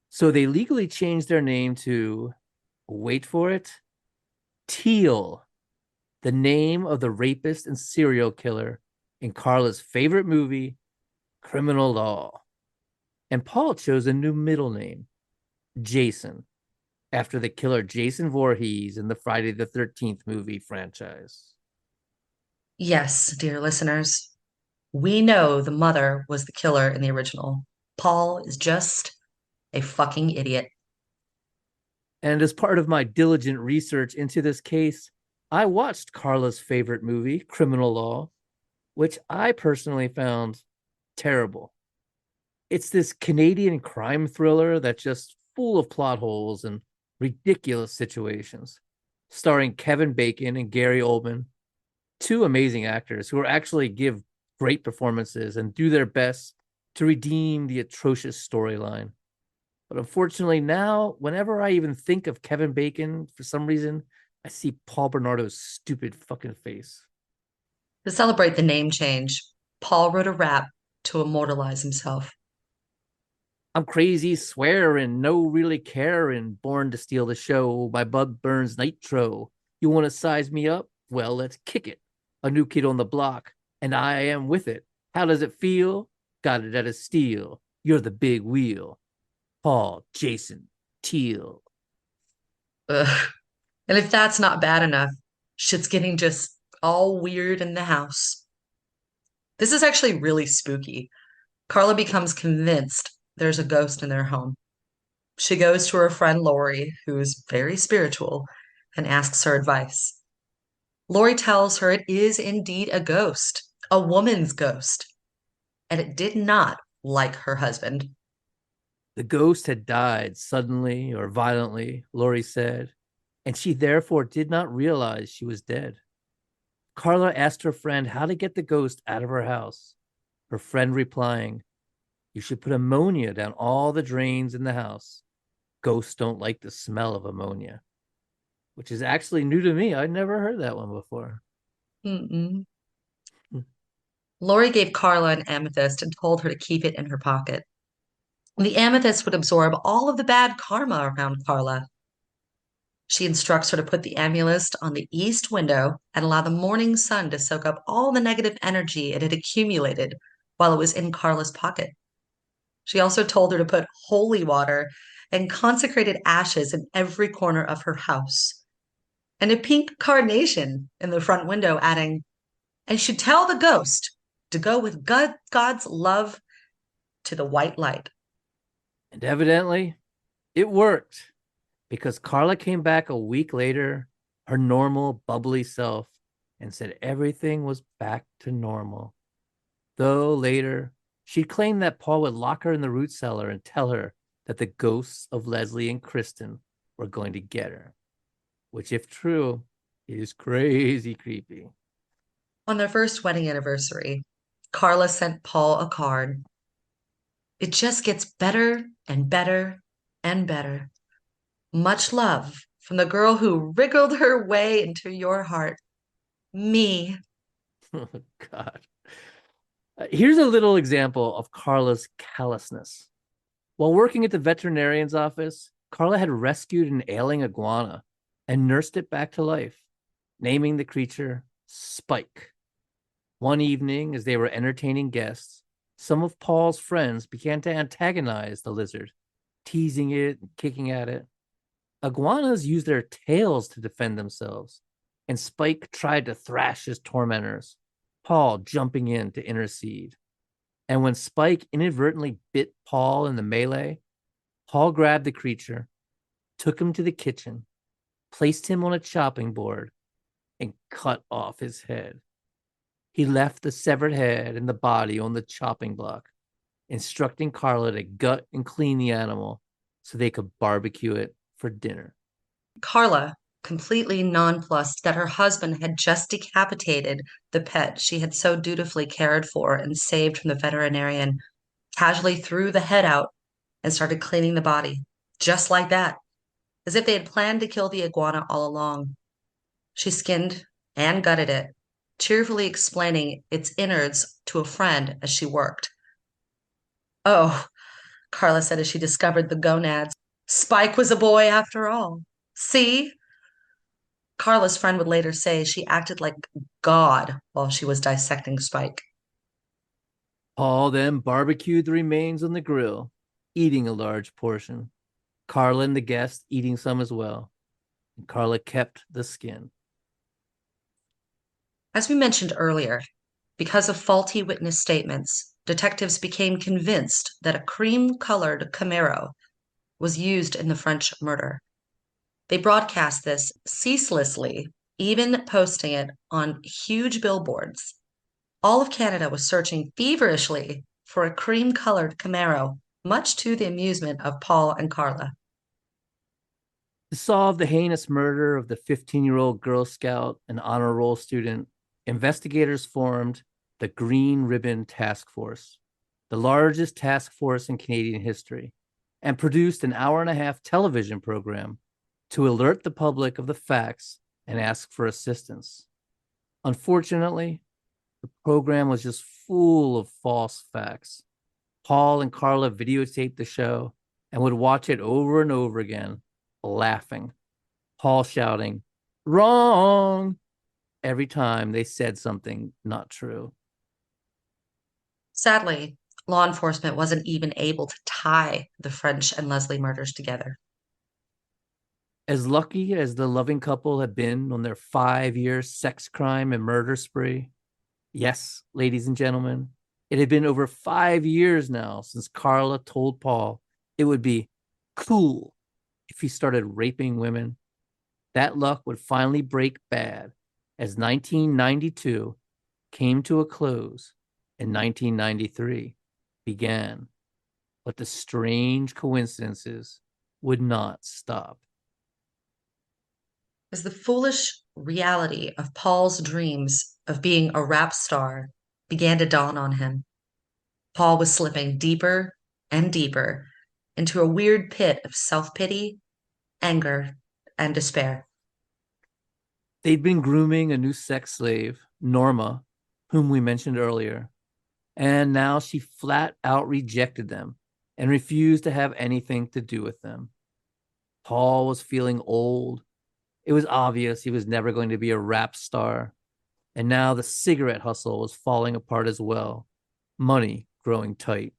So they legally changed their name to, wait for it, Teal, the name of the rapist and serial killer in Karla's favorite movie, Criminal Law. And Paul chose a new middle name, Jason, after the killer Jason Voorhees in the Friday the 13th movie franchise. Yes, dear listeners, we know the mother was the killer in the original. Paul is just a fucking idiot. And as part of my diligent research into this case, I watched Karla's favorite movie, Criminal Law, which I personally found terrible. It's this Canadian crime thriller that's just full of plot holes and ridiculous situations, starring Kevin Bacon and Gary Oldman, two amazing actors who actually give great performances and do their best to redeem the atrocious storyline. But unfortunately, now, whenever I even think of Kevin Bacon, for some reason, I see Paul Bernardo's stupid fucking face. To celebrate the name change, Paul wrote a rap to immortalize himself. I'm crazy, swearing, no really caring, born to steal the show. My bud burns nitro. You want to size me up? Well, let's kick it. A new kid on the block, and I am with it. How does it feel? Got it at a steal. You're the big wheel. Paul, Jason, Teal. Ugh. And if that's not bad enough, Shit's getting just all weird in the house. This is actually really spooky. Karla becomes convinced there's a ghost in their home. She goes to her friend Lori, who's very spiritual, and asks her advice. Lori tells her it is indeed a ghost, a woman's ghost, and it did not like her husband. The ghost had died suddenly or violently, Lori said, and she therefore did not realize she was dead. Karla asked her friend how to get the ghost out of her house. Her friend replying, "You should put ammonia down all the drains in the house. Ghosts don't like the smell of ammonia," which is actually new to me. I'd never heard that one before. Mm-mm. Lori gave Karla an amethyst and told her to keep it in her pocket. The amethyst would absorb all of the bad karma around Karla. She instructs her to put the amulet on the east window and allow the morning sun to soak up all the negative energy it had accumulated while it was in Karla's pocket. She also told her to put holy water and consecrated ashes in every corner of her house, and a pink carnation in the front window, adding, "And should tell the ghost to go with God's love to the white light." And evidently, it worked because Karla came back a week later, her normal, bubbly self, and said everything was back to normal. Though later, she claimed that Paul would lock her in the root cellar and tell her that the ghosts of Leslie and Kristen were going to get her, which, if true, is crazy creepy. On their first wedding anniversary, Karla sent Paul a card. "It just gets better and better and better. Much love from the girl who wriggled her way into your heart, me." Oh, God. Here's a little example of Karla's callousness. While working at the veterinarian's office, Karla had rescued an ailing iguana and nursed it back to life, naming the creature Spike. One evening, as they were entertaining guests, some of Paul's friends began to antagonize the lizard, teasing it and kicking at it. Iguanas use their tails to defend themselves, and Spike tried to thrash his tormentors, Paul jumping in to intercede. And when Spike inadvertently bit Paul in the melee, Paul grabbed the creature, took him to the kitchen, placed him on a chopping board, and cut off his head. He left the severed head and the body on the chopping block, instructing Karla to gut and clean the animal so they could barbecue it for dinner. Karla, completely nonplussed that her husband had just decapitated the pet she had so dutifully cared for and saved from the veterinarian, casually threw the head out and started cleaning the body, just like that, as if they had planned to kill the iguana all along. She skinned and gutted it, cheerfully explaining its innards to a friend as she worked. "Oh," Karla said as she discovered the gonads, "Spike was a boy after all. See?" Karla's friend would later say she acted like God while she was dissecting Spike. Paul then barbecued the remains on the grill, eating a large portion. Karla and the guest eating some as well. And Karla kept the skin. As we mentioned earlier, because of faulty witness statements, detectives became convinced that a cream-colored Camaro was used in the French murder. They broadcast this ceaselessly, even posting it on huge billboards. All of Canada was searching feverishly for a cream-colored Camaro, much to the amusement of Paul and Karla. To solve the heinous murder of the 15-year-old Girl Scout and honor roll student, investigators formed the Green Ribbon Task Force, the largest task force in Canadian history, and produced an hour-and-a-half television program to alert the public of the facts and ask for assistance. Unfortunately, the program was just full of false facts. Paul and Karla videotaped the show and would watch it over and over again, laughing. Paul shouting, "Wrong!" every time they said something not true. Sadly, law enforcement wasn't even able to tie the French and Leslie murders together. As lucky as the loving couple had been on their 5 year sex crime and murder spree, yes, ladies and gentlemen, it had been over 5 years now since Karla told Paul it would be cool if he started raping women. That luck would finally break bad as 1992 came to a close and 1993 began. But the strange coincidences would not stop. As the foolish reality of Paul's dreams of being a rap star began to dawn on him, Paul was slipping deeper and deeper into a weird pit of self pity, anger, and despair. They'd been grooming a new sex slave, Norma, whom we mentioned earlier, and now she flat out rejected them and refused to have anything to do with them. Paul was feeling old. It was obvious he was never going to be a rap star. And now the cigarette hustle was falling apart as well, money growing tight.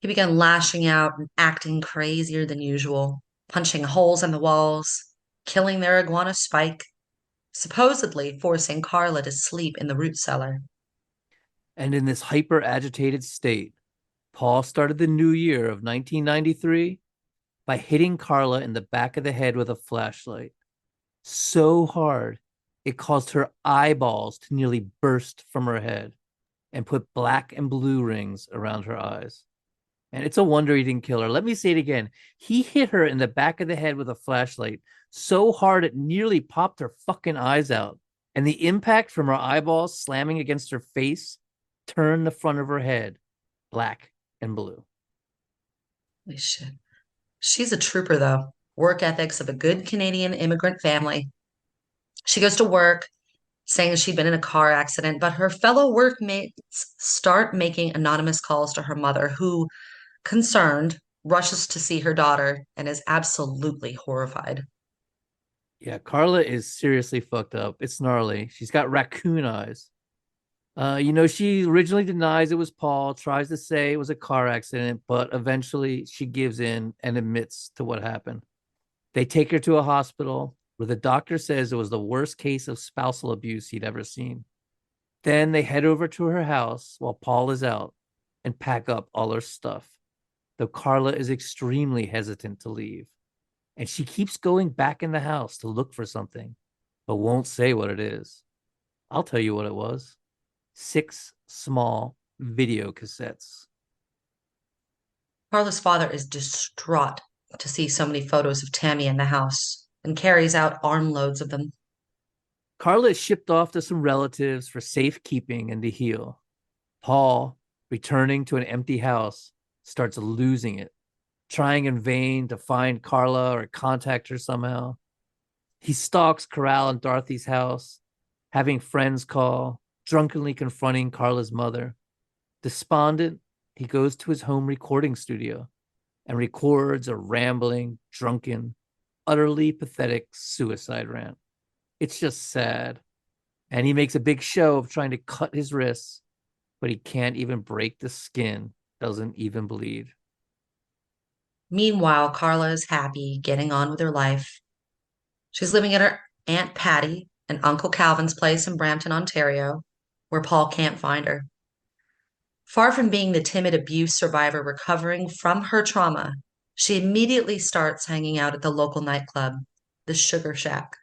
He began lashing out and acting crazier than usual, punching holes in the walls, killing their iguana Spike, supposedly forcing Karla to sleep in the root cellar. And in this hyper agitated state, Paul started the new year of 1993 by hitting Karla in the back of the head with a flashlight so hard it caused her eyeballs to nearly burst from her head and put black and blue rings around her eyes. And it's a wonder he didn't kill her. Let me say it again. He hit her in the back of the head with a flashlight so hard it nearly popped her fucking eyes out. And the impact from her eyeballs slamming against her face turned the front of her head black and blue. Holy shit. She's a trooper, though. Work ethics of a good Canadian immigrant family. She goes to work saying she'd been in a car accident, but her fellow workmates start making anonymous calls to her mother, who, concerned, rushes to see her daughter and is absolutely horrified. Yeah, Karla is seriously fucked up. It's gnarly. She's got raccoon eyes. She originally denies it was Paul, tries to say it was a car accident, but eventually she gives in and admits to what happened. They take her to a hospital where the doctor says it was the worst case of spousal abuse he'd ever seen. Then they head over to her house while Paul is out and pack up all her stuff, though Karla is extremely hesitant to leave. And she keeps going back in the house to look for something, but won't say what it is. I'll tell you what it was. 6 small video cassettes. Carla's father is distraught to see so many photos of Tammy in the house and carries out armloads of them. Karla is shipped off to some relatives for safekeeping and to heal. Paul, returning to an empty house, starts losing it, trying in vain to find Karla or contact her somehow. He stalks Corral and Dorothy's house, having friends call, drunkenly confronting Karla's mother. Despondent, he goes to his home recording studio and records a rambling, drunken, utterly pathetic suicide rant. It's just sad. And he makes a big show of trying to cut his wrists, but he can't even break the skin, doesn't even bleed. Meanwhile, Carla is happy, getting on with her life. She's living at her Aunt Patty and Uncle Calvin's place in Brampton, Ontario, where Paul can't find her. Far from being the timid abuse survivor recovering from her trauma, she immediately starts hanging out at the local nightclub, the Sugar Shack,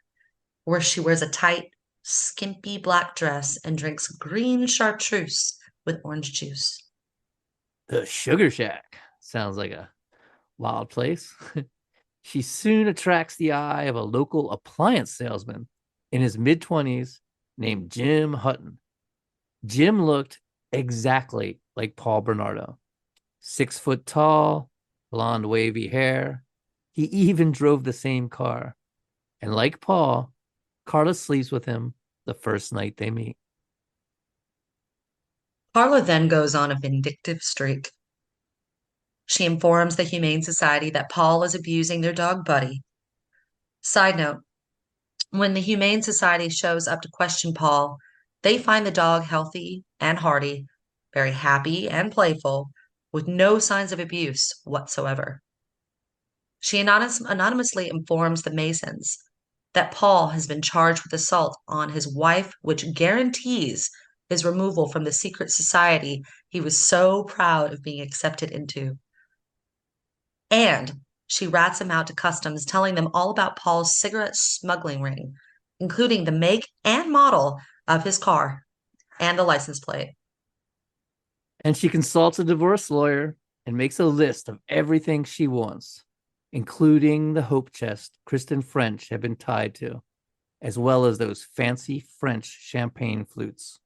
where she wears a tight, skimpy black dress and drinks green chartreuse with orange juice. The Sugar Shack sounds like a wild place. She soon attracts the eye of a local appliance salesman in his mid-20s named Jim Hutton. Jim looked exactly like Paul Bernardo. 6 foot tall, blonde wavy hair. He even drove the same car. And like Paul, Karla sleeps with him the first night they meet. Carla then goes on a vindictive streak. She informs the Humane Society that Paul is abusing their dog Buddy. Side note, when the Humane Society shows up to question Paul, they find the dog healthy and hearty, very happy and playful, with no signs of abuse whatsoever. She anonymously informs the Masons that Paul has been charged with assault on his wife, which guarantees his removal from the secret society he was so proud of being accepted into. And she rats him out to customs, telling them all about Paul's cigarette smuggling ring, including the make and model of his car and the license plate. And she consults a divorce lawyer and makes a list of everything she wants, including the hope chest Kristen French had been tied to, as well as those fancy French champagne flutes.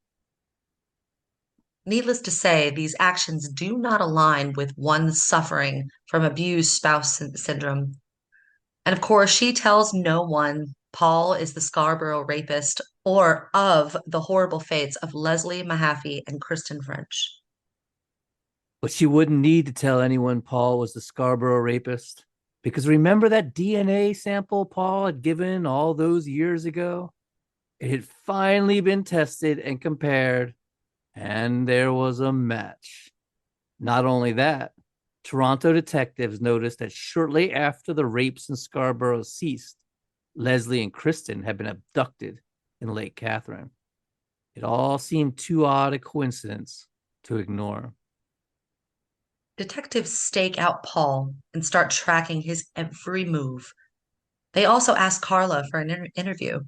Needless to say, these actions do not align with one suffering from abused spouse syndrome. And of course, she tells no one Paul is the Scarborough rapist or of the horrible fates of Leslie Mahaffy and Kristen French. But she wouldn't need to tell anyone Paul was the Scarborough rapist, because remember that DNA sample Paul had given all those years ago? It had finally been tested and compared, and there was a match. Not only that, Toronto detectives noticed that shortly after the rapes in Scarborough ceased, Leslie and Kristen had been abducted in Lake Catherine. It all seemed too odd a coincidence to ignore. Detectives stake out Paul and start tracking his every move. They also ask Karla for an interview.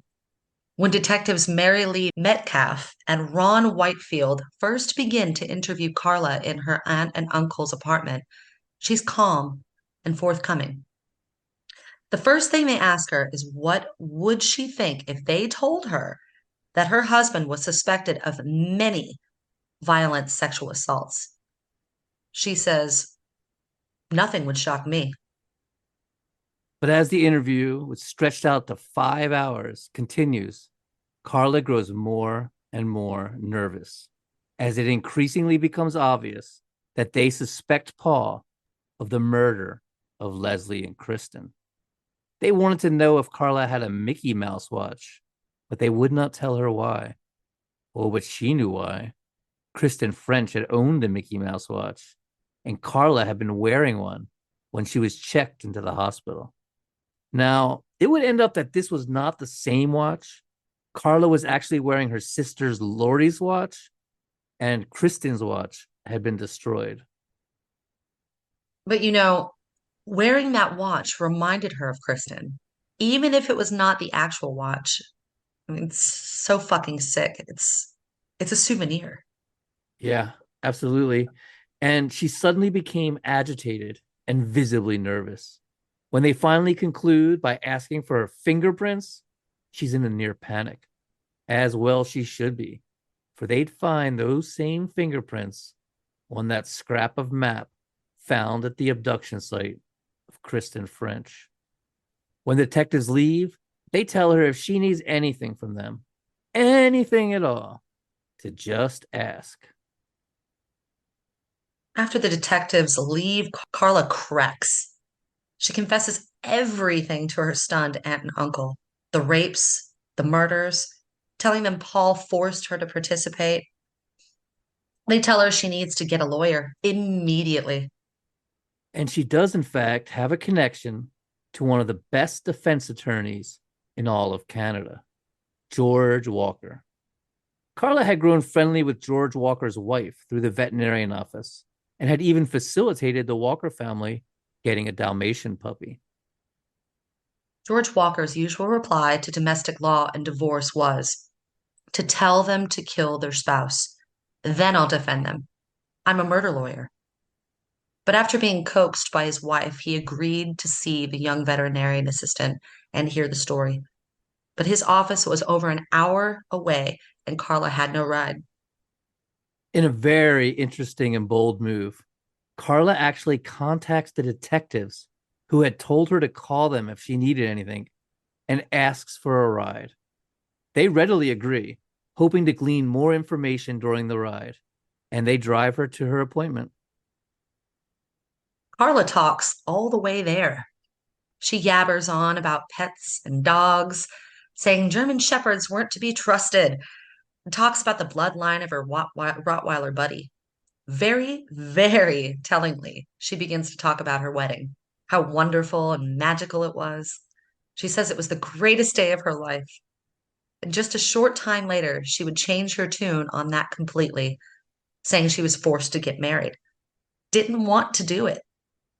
When detectives Mary Lee Metcalf and Ron Whitefield first begin to interview Karla in her aunt and uncle's apartment, she's calm and forthcoming. The first thing they ask her is what would she think if they told her that her husband was suspected of many violent sexual assaults. She says, nothing would shock me. But as the interview, which stretched out to 5 hours, continues, Karla grows more and more nervous as it increasingly becomes obvious that they suspect Paul of the murder of Leslie and Kristen. They wanted to know if Karla had a Mickey Mouse watch, but they would not tell her why. Oh, but she knew why. Kristen French had owned a Mickey Mouse watch, and Karla had been wearing one when she was checked into the hospital. Now, it would end up that this was not the same watch. Karla was actually wearing her sister's Lori's watch, and Kristen's watch had been destroyed. But wearing that watch reminded her of Kristen, even if it was not the actual watch. I mean, it's so fucking sick. It's a souvenir. Yeah, absolutely. And she suddenly became agitated and visibly nervous. When they finally conclude by asking for her fingerprints, she's in a near panic, as well she should be, for they'd find those same fingerprints on that scrap of map found at the abduction site of Kristen French. When detectives leave, they tell her if she needs anything from them, anything at all, to just ask. After the detectives leave, Karla cracks. She confesses everything to her stunned aunt and uncle, the rapes, the murders, telling them Paul forced her to participate. They tell her she needs to get a lawyer immediately. And she does, in fact, have a connection to one of the best defense attorneys in all of Canada, George Walker. Karla had grown friendly with George Walker's wife through the veterinarian office and had even facilitated the Walker family getting a Dalmatian puppy. George Walker's usual reply to domestic law and divorce was to tell them to kill their spouse. Then I'll defend them. I'm a murder lawyer. But after being coaxed by his wife, he agreed to see the young veterinarian assistant and hear the story. But his office was over an hour away, and Karla had no ride. In a very interesting and bold move, Karla actually contacts the detectives who had told her to call them if she needed anything and asks for a ride. They readily agree, hoping to glean more information during the ride, and they drive her to her appointment. Karla talks all the way there. She yabbers on about pets and dogs, saying German shepherds weren't to be trusted, and talks about the bloodline of her Rottweiler buddy. Very, very tellingly, she begins to talk about her wedding. how wonderful and magical it was. She says it was the greatest day of her life. And just a short time later, she would change her tune on that completely, saying she was forced to get married, didn't want to do it,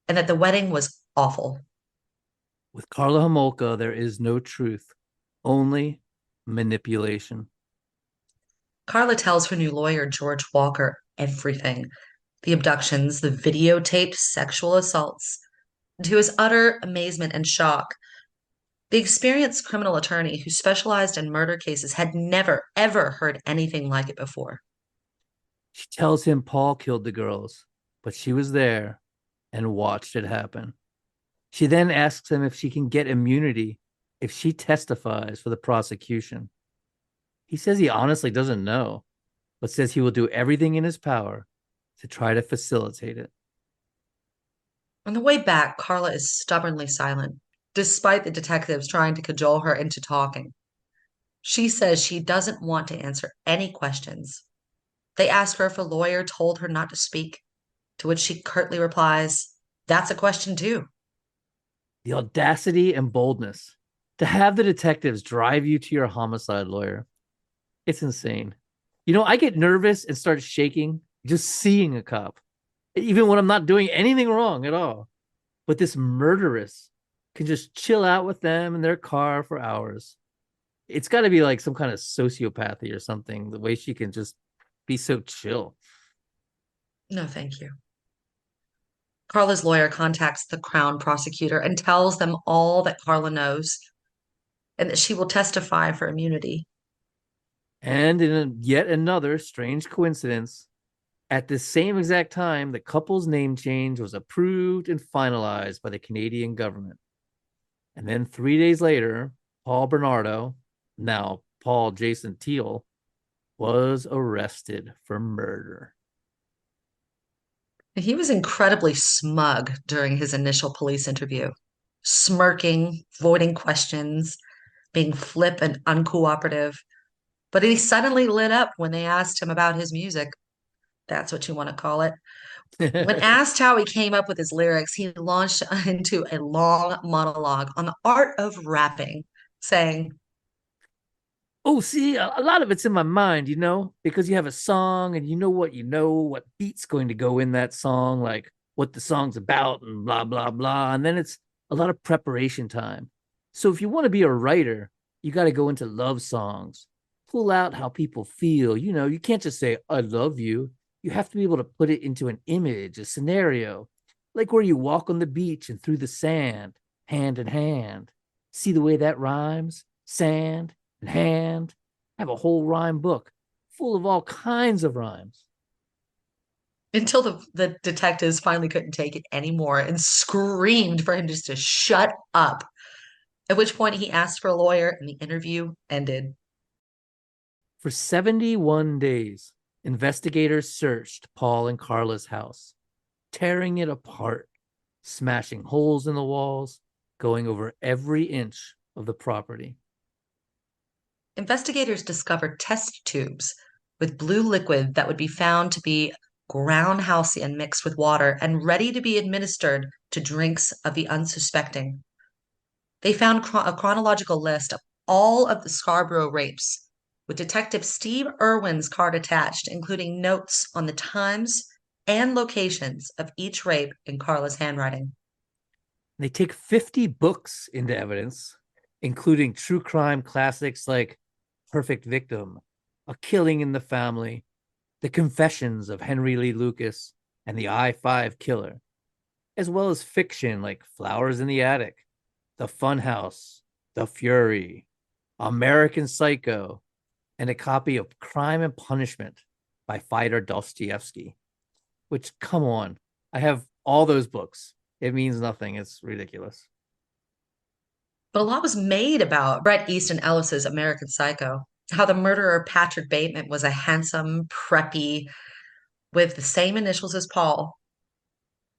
and that the wedding was awful. With Karla Homolka, there is no truth, only manipulation. Karla tells her new lawyer, George Walker, everything: the abductions, the videotaped sexual assaults. To his utter amazement and shock, the experienced criminal attorney who specialized in murder cases had never, ever heard anything like it before. She tells him Paul killed the girls, but she was there and watched it happen. She then asks him if she can get immunity if she testifies for the prosecution. He says he honestly doesn't know, but says he will do everything in his power to try to facilitate it. On the way back, Karla is stubbornly silent, despite the detectives trying to cajole her into talking. She says she doesn't want to answer any questions. They ask her if a lawyer told her not to speak, to which she curtly replies, "That's a question too." The audacity and boldness to have the detectives drive you to your homicide lawyer. It's insane. I get nervous and start shaking just seeing a cop, even when I'm not doing anything wrong at all. But this murderess can just chill out with them in their car for hours. It's got to be like some kind of sociopathy or something, the way she can just be so chill. No, thank you. Karla's lawyer contacts the Crown prosecutor and tells them all that Karla knows and that she will testify for immunity. And yet another strange coincidence, at the same exact time, the couple's name change was approved and finalized by the Canadian government. And then 3 days later, Paul Bernardo, now Paul Jason Teal, was arrested for murder. He was incredibly smug during his initial police interview, smirking, avoiding questions, being flip and uncooperative. But he suddenly lit up when they asked him about his music. That's what you want to call it. When asked how he came up with his lyrics, he launched into a long monologue on the art of rapping, saying, Oh, see, a lot of it's in my mind, because you have a song and what beat's going to go in that song, like what the song's about and blah, blah, blah. And then it's a lot of preparation time. So if you want to be a writer, you got to go into love songs, pull out how people feel. You can't just say, I love you. You have to be able to put it into an image, a scenario, like where you walk on the beach and through the sand, hand in hand. See the way that rhymes? Sand and hand. I have a whole rhyme book full of all kinds of rhymes. until the detectives finally couldn't take it anymore and screamed for him just to shut up. At which point he asked for a lawyer and the interview ended. For 71 days, investigators searched Paul and Karla's house, tearing it apart, smashing holes in the walls, going over every inch of the property. Investigators discovered test tubes with blue liquid that would be found to be ground halcyon mixed with water and ready to be administered to drinks of the unsuspecting. They found a chronological list of all of the Scarborough rapes, with Detective Steve Irwin's card attached, including notes on the times and locations of each rape in Karla's handwriting. They take 50 books into evidence, including true crime classics like Perfect Victim, A Killing in the Family, The Confessions of Henry Lee Lucas, and The I-5 Killer, as well as fiction like Flowers in the Attic, The Funhouse, The Fury, American Psycho, and a copy of Crime and Punishment by Fyodor Dostoevsky. Which, come on, I have all those books. It means nothing. It's ridiculous. But a lot was made about Bret Easton Ellis's American Psycho, how the murderer Patrick Bateman was a handsome, preppy, with the same initials as Paul.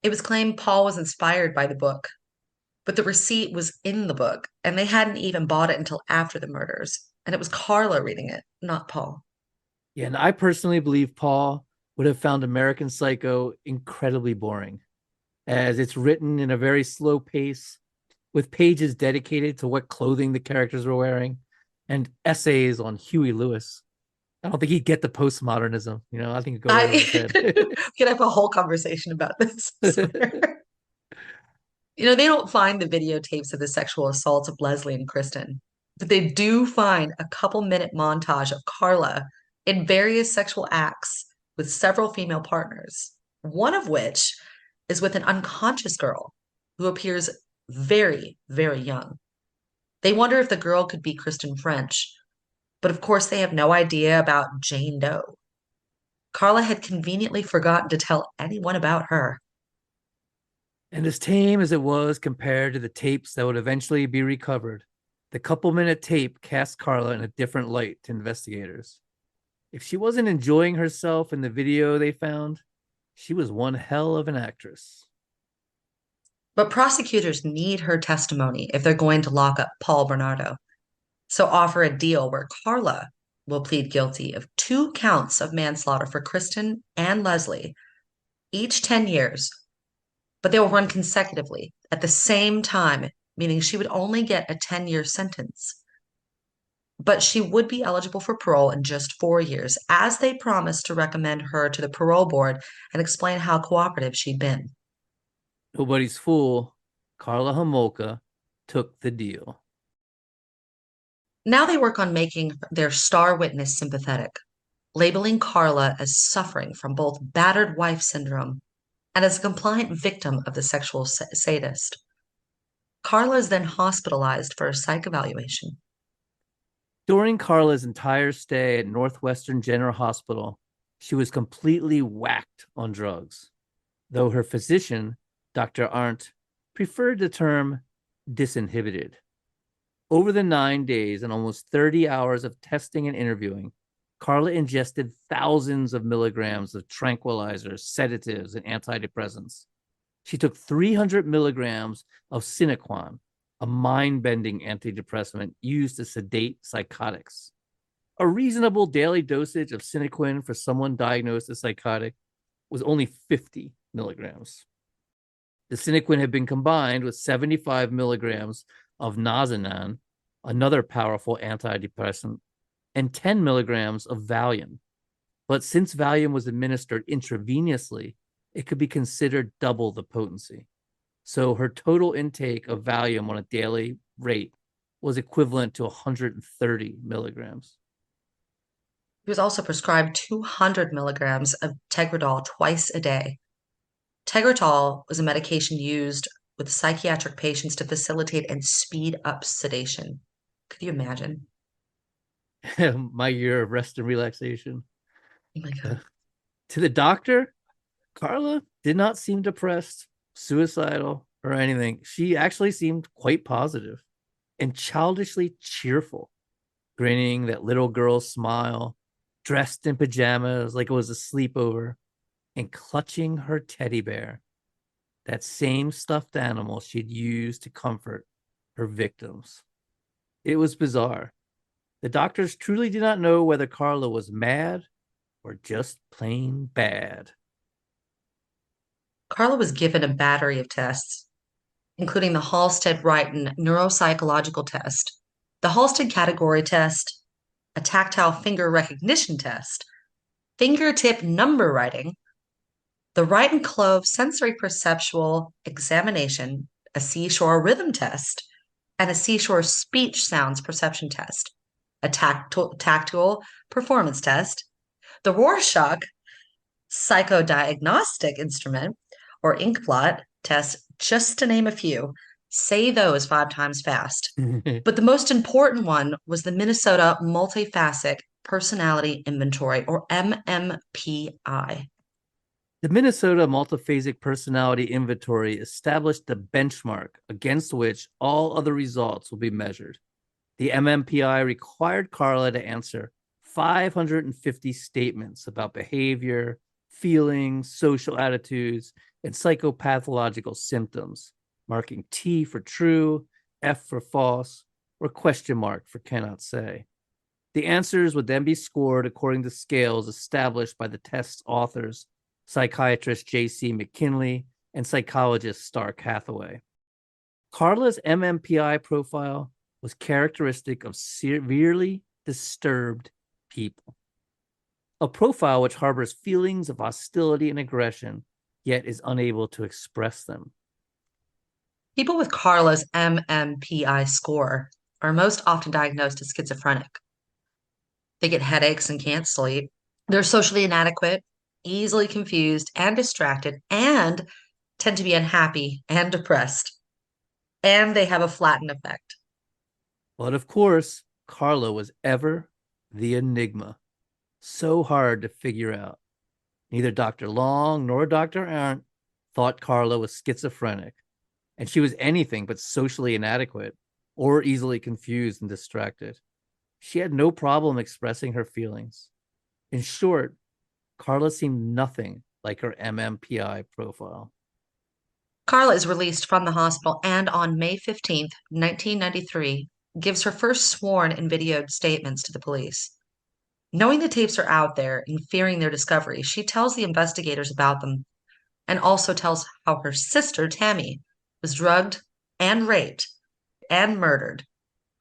It was claimed Paul was inspired by the book, but the receipt was in the book, and they hadn't even bought it until after the murders. And it was Karla reading it, not Paul. Yeah, and I personally believe Paul would have found American Psycho incredibly boring. as it's written in a very slow pace with pages dedicated to what clothing the characters were wearing and essays on Huey Lewis. I don't think he'd get the postmodernism. I think it'd go right over I his head. we could have a whole conversation about this. I swear. They don't find the videotapes of the sexual assaults of Leslie and Kristen, but they do find a couple-minute montage of Karla in various sexual acts with several female partners, one of which is with an unconscious girl who appears very, very young. They wonder if the girl could be Kristen French, but of course they have no idea about Jane Doe. Karla had conveniently forgotten to tell anyone about her. And as tame as it was compared to the tapes that would eventually be recovered, the couple-minute tape cast Karla in a different light to investigators. If she wasn't enjoying herself in the video they found, she was one hell of an actress. But prosecutors need her testimony if they're going to lock up Paul Bernardo. So offer a deal where Karla will plead guilty of 2 counts of manslaughter for Kristen and Leslie, each 10 years, but they will run consecutively at the same time, meaning she would only get a 10-year sentence. But she would be eligible for parole in just 4 years, as they promised to recommend her to the parole board and explain how cooperative she'd been. Nobody's fool. Karla Homolka took the deal. Now they work on making their star witness sympathetic, labeling Karla as suffering from both battered wife syndrome and as a compliant victim of the sexual sadist. Karla is then hospitalized for a psych evaluation. During Karla's entire stay at Northwestern General Hospital, she was completely whacked on drugs, though her physician, Dr. Arndt, preferred the term disinhibited. Over the 9 days and almost 30 hours of testing and interviewing, Karla ingested thousands of milligrams of tranquilizers, sedatives, and antidepressants. She took 300 milligrams of Cinequan, a mind-bending antidepressant used to sedate psychotics. A reasonable daily dosage of Cinequan for someone diagnosed as psychotic was only 50 milligrams. The Cinequan had been combined with 75 milligrams of Nazanan, another powerful antidepressant, and 10 milligrams of Valium. But since Valium was administered intravenously, it could be considered double the potency. So her total intake of Valium on a daily rate was equivalent to 130 milligrams. He was also prescribed 200 milligrams of Tegretol twice a day. Tegretol was a medication used with psychiatric patients to facilitate and speed up sedation. Could you imagine? My year of rest and relaxation. Oh my God. To the doctor, Karla did not seem depressed, suicidal, or anything. She actually seemed quite positive and childishly cheerful, grinning that little girl smile, dressed in pajamas like it was a sleepover, and clutching her teddy bear, that same stuffed animal she'd used to comfort her victims. It was bizarre. The doctors truly did not know whether Karla was mad or just plain bad. Karla was given a battery of tests, including the Halstead-Wrighton neuropsychological test, the Halstead category test, a tactile finger recognition test, fingertip number writing, the Wright-and-Clove sensory perceptual examination, a seashore rhythm test, and a seashore speech sounds perception test, a tactile performance test, the Rorschach psychodiagnostic instrument, or inkblot test, just to name a few. Say those 5 times fast. But the most important one was the Minnesota Multiphasic Personality Inventory, or MMPI. The Minnesota Multiphasic Personality Inventory established the benchmark against which all other results will be measured. The MMPI required Karla to answer 550 statements about behavior, feelings, social attitudes, and psychopathological symptoms, marking T for true, F for false, or question mark for cannot say. The answers would then be scored according to scales established by the test's authors, psychiatrist J.C. McKinley and psychologist Stark Hathaway. Karla's MMPI profile was characteristic of severely disturbed people. A profile which harbors feelings of hostility and aggression, yet is unable to express them. People with Karla's MMPI score are most often diagnosed as schizophrenic. They get headaches and can't sleep. They're socially inadequate, easily confused and distracted, and tend to be unhappy and depressed. And they have a flattened effect. But of course, Karla was ever the enigma. So hard to figure out. Neither Dr. Long nor Dr. Arndt thought Karla was schizophrenic, and she was anything but socially inadequate or easily confused and distracted. She had no problem expressing her feelings. In short, Karla seemed nothing like her MMPI profile. Karla is released from the hospital and on May 15th, 1993, gives her first sworn and videoed statements to the police. Knowing the tapes are out there and fearing their discovery, she tells the investigators about them and also tells how her sister, Tammy, was drugged and raped and murdered,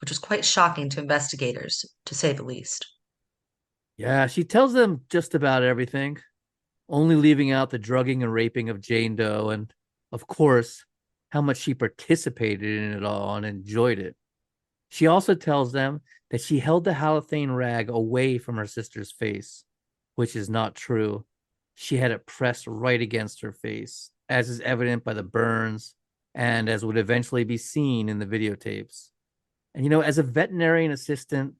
which was quite shocking to investigators, to say the least. Yeah, she tells them just about everything, only leaving out the drugging and raping of Jane Doe and, of course, how much she participated in it all and enjoyed it. She also tells them that she held the halothane rag away from her sister's face, which is not true. She had it pressed right against her face, as is evident by the burns and as would eventually be seen in the videotapes. And, as a veterinarian assistant,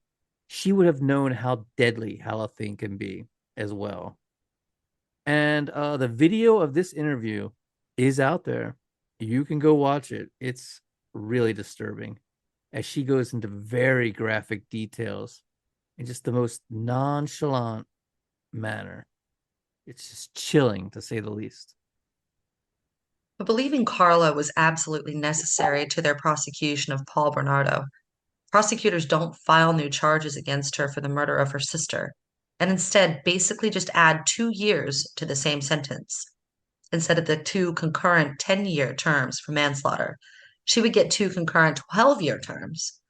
she would have known how deadly halothane can be as well. And the video of this interview is out there. You can go watch it. It's really disturbing as she goes into very graphic details in just the most nonchalant manner. It's just chilling, to say the least. But believing Karla was absolutely necessary to their prosecution of Paul Bernardo, prosecutors don't file new charges against her for the murder of her sister, and instead basically just add 2 years to the same sentence. Instead of the two concurrent 10-year terms for manslaughter, she would get two concurrent 12-year terms.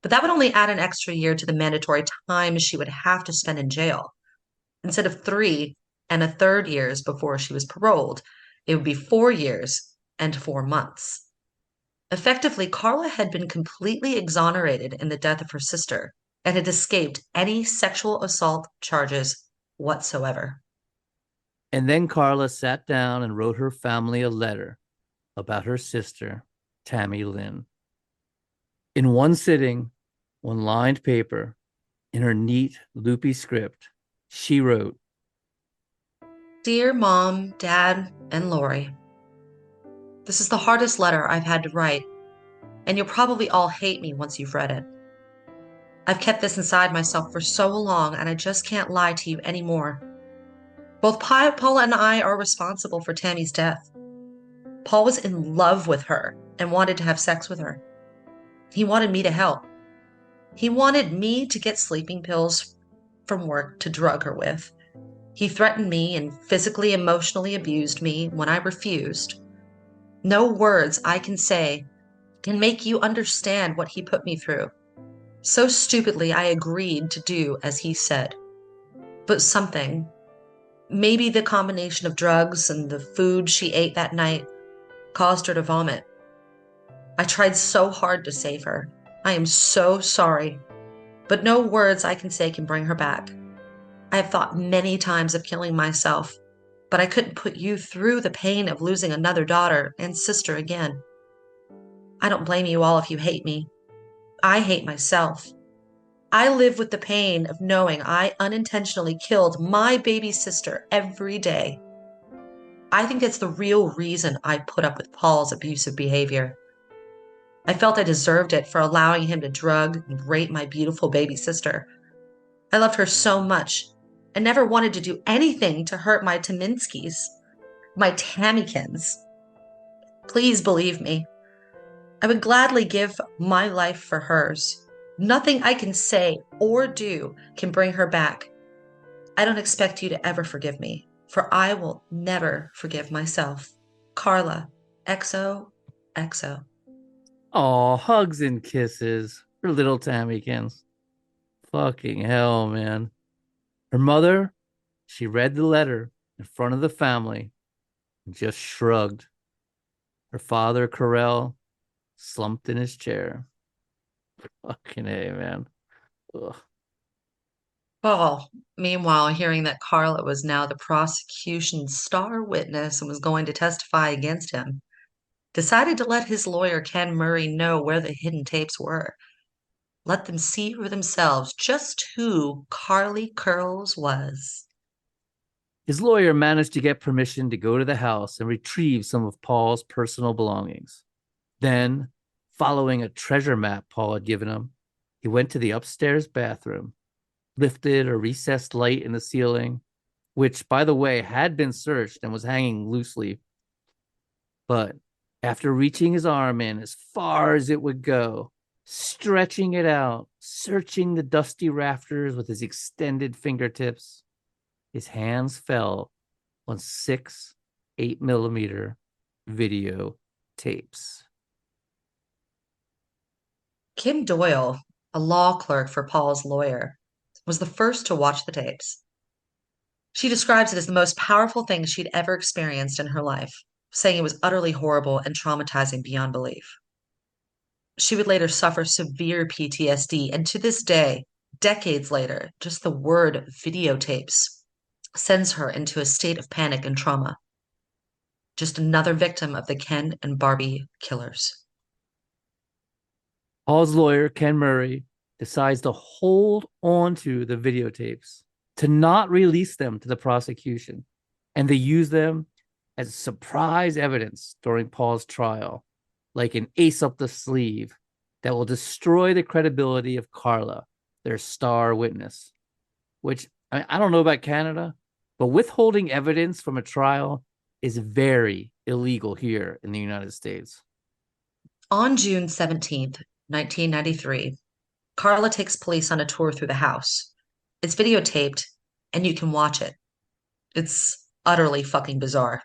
But that would only add an extra year to the mandatory time she would have to spend in jail. Instead of 3 and a third years before she was paroled, it would be 4 years and 4 months. Effectively, Karla had been completely exonerated in the death of her sister and had escaped any sexual assault charges whatsoever. And then Karla sat down and wrote her family a letter about her sister, Tammy Lynn. In one sitting, on lined paper, in her neat, loopy script, she wrote, Dear Mom, Dad, and Lori, this is the hardest letter I've had to write, and you'll probably all hate me once you've read it. I've kept this inside myself for so long, and I just can't lie to you anymore. Both Paul and I are responsible for Tammy's death. Paul was in love with her and wanted to have sex with her. He wanted me to help. He wanted me to get sleeping pills from work to drug her with. He threatened me and physically, emotionally abused me when I refused. No words I can say can make you understand what he put me through. So stupidly, I agreed to do as he said. But something, maybe the combination of drugs and the food she ate that night, caused her to vomit. I tried so hard to save her. I am so sorry, but no words I can say can bring her back. I have thought many times of killing myself, but I couldn't put you through the pain of losing another daughter and sister again. I don't blame you all if you hate me. I hate myself. I live with the pain of knowing I unintentionally killed my baby sister every day. I think it's the real reason I put up with Paul's abusive behavior. I felt I deserved it for allowing him to drug and rape my beautiful baby sister. I loved her so much and never wanted to do anything to hurt my Tominskys, my Tammykins. Please believe me. I would gladly give my life for hers. Nothing I can say or do can bring her back. I don't expect you to ever forgive me, for I will never forgive myself. Karla, XOXO. Aw, hugs and kisses for little Tammykins. Fucking hell, man. Her mother, she read the letter in front of the family and just shrugged. Her father, Carell, slumped in his chair. Fucking A, man. Ugh. Paul, meanwhile, hearing that Karla was now the prosecution's star witness and was going to testify against him, decided to let his lawyer Ken Murray know where the hidden tapes were. Let them see for themselves just who Carly Curls was. His lawyer managed to get permission to go to the house and retrieve some of Paul's personal belongings. Then, following a treasure map Paul had given him, he went to the upstairs bathroom, lifted a recessed light in the ceiling, which, by the way, had been searched and was hanging loosely. But after reaching his arm in as far as it would go, stretching it out, searching the dusty rafters with his extended fingertips, his hands fell on 6 8mm video tapes. Kim Doyle, a law clerk for Paul's lawyer, was the first to watch the tapes. She describes it as the most powerful thing she'd ever experienced in her life, saying it was utterly horrible and traumatizing beyond belief. She would later suffer severe PTSD, and to this day, decades later, just the word videotapes sends her into a state of panic and trauma. Just another victim of the Ken and Barbie killers. Paul's lawyer, Ken Murray, decides to hold on to the videotapes, to not release them to the prosecution, and to use them as surprise evidence during Paul's trial, like an ace up the sleeve that will destroy the credibility of Karla, their star witness. Which, I don't know about Canada, but withholding evidence from a trial is very illegal here in the United States. On June 17th, 1993, Karla takes police on a tour through the house. It's videotaped, and you can watch it. It's utterly fucking bizarre.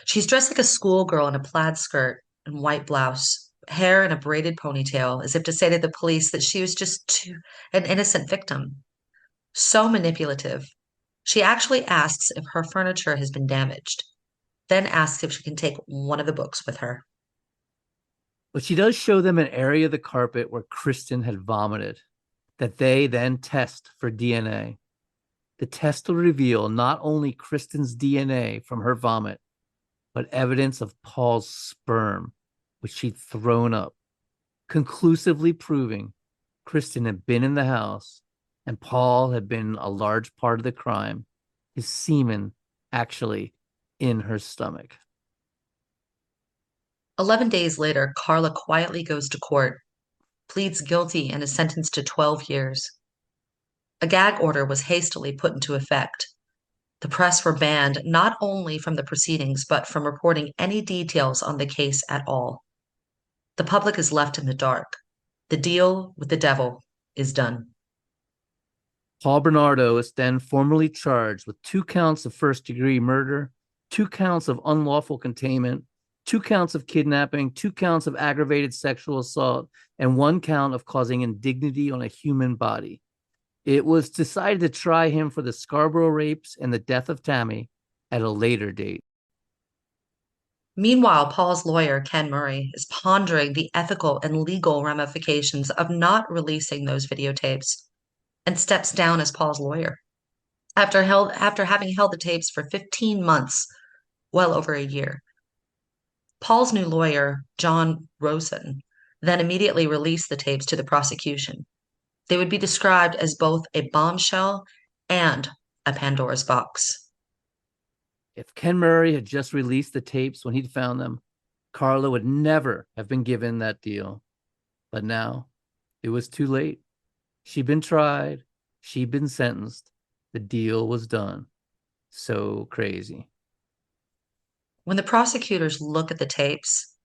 She's dressed like a schoolgirl in a plaid skirt and white blouse, hair in a braided ponytail, as if to say to the police that she was an innocent victim. So manipulative. She actually asks if her furniture has been damaged, then asks if she can take one of the books with her. But she does show them an area of the carpet where Kristen had vomited, that they then test for DNA. The test will reveal not only Kristen's DNA from her vomit, but evidence of Paul's sperm, which she'd thrown up, conclusively proving Kristen had been in the house and Paul had been a large part of the crime, his semen actually in her stomach. 11 days later, Karla quietly goes to court, pleads guilty, and is sentenced to 12 years. A gag order was hastily put into effect. The press were banned not only from the proceedings, but from reporting any details on the case at all. The public is left in the dark. The deal with the devil is done. Paul Bernardo is then formally charged with 2 counts of first-degree murder, 2 counts of unlawful containment, 2 counts of kidnapping, 2 counts of aggravated sexual assault, and 1 count of causing indignity on a human body. It was decided to try him for the Scarborough rapes and the death of Tammy at a later date. Meanwhile, Paul's lawyer, Ken Murray, is pondering the ethical and legal ramifications of not releasing those videotapes and steps down as Paul's lawyer. After having held the tapes for 15 months, well over a year. Paul's new lawyer, John Rosen, then immediately released the tapes to the prosecution. They would be described as both a bombshell and a Pandora's box. If Ken Murray had just released the tapes when he'd found them, Karla would never have been given that deal. But now, it was too late. She'd been tried. She'd been sentenced. The deal was done. So crazy. When the prosecutors look at the tapes,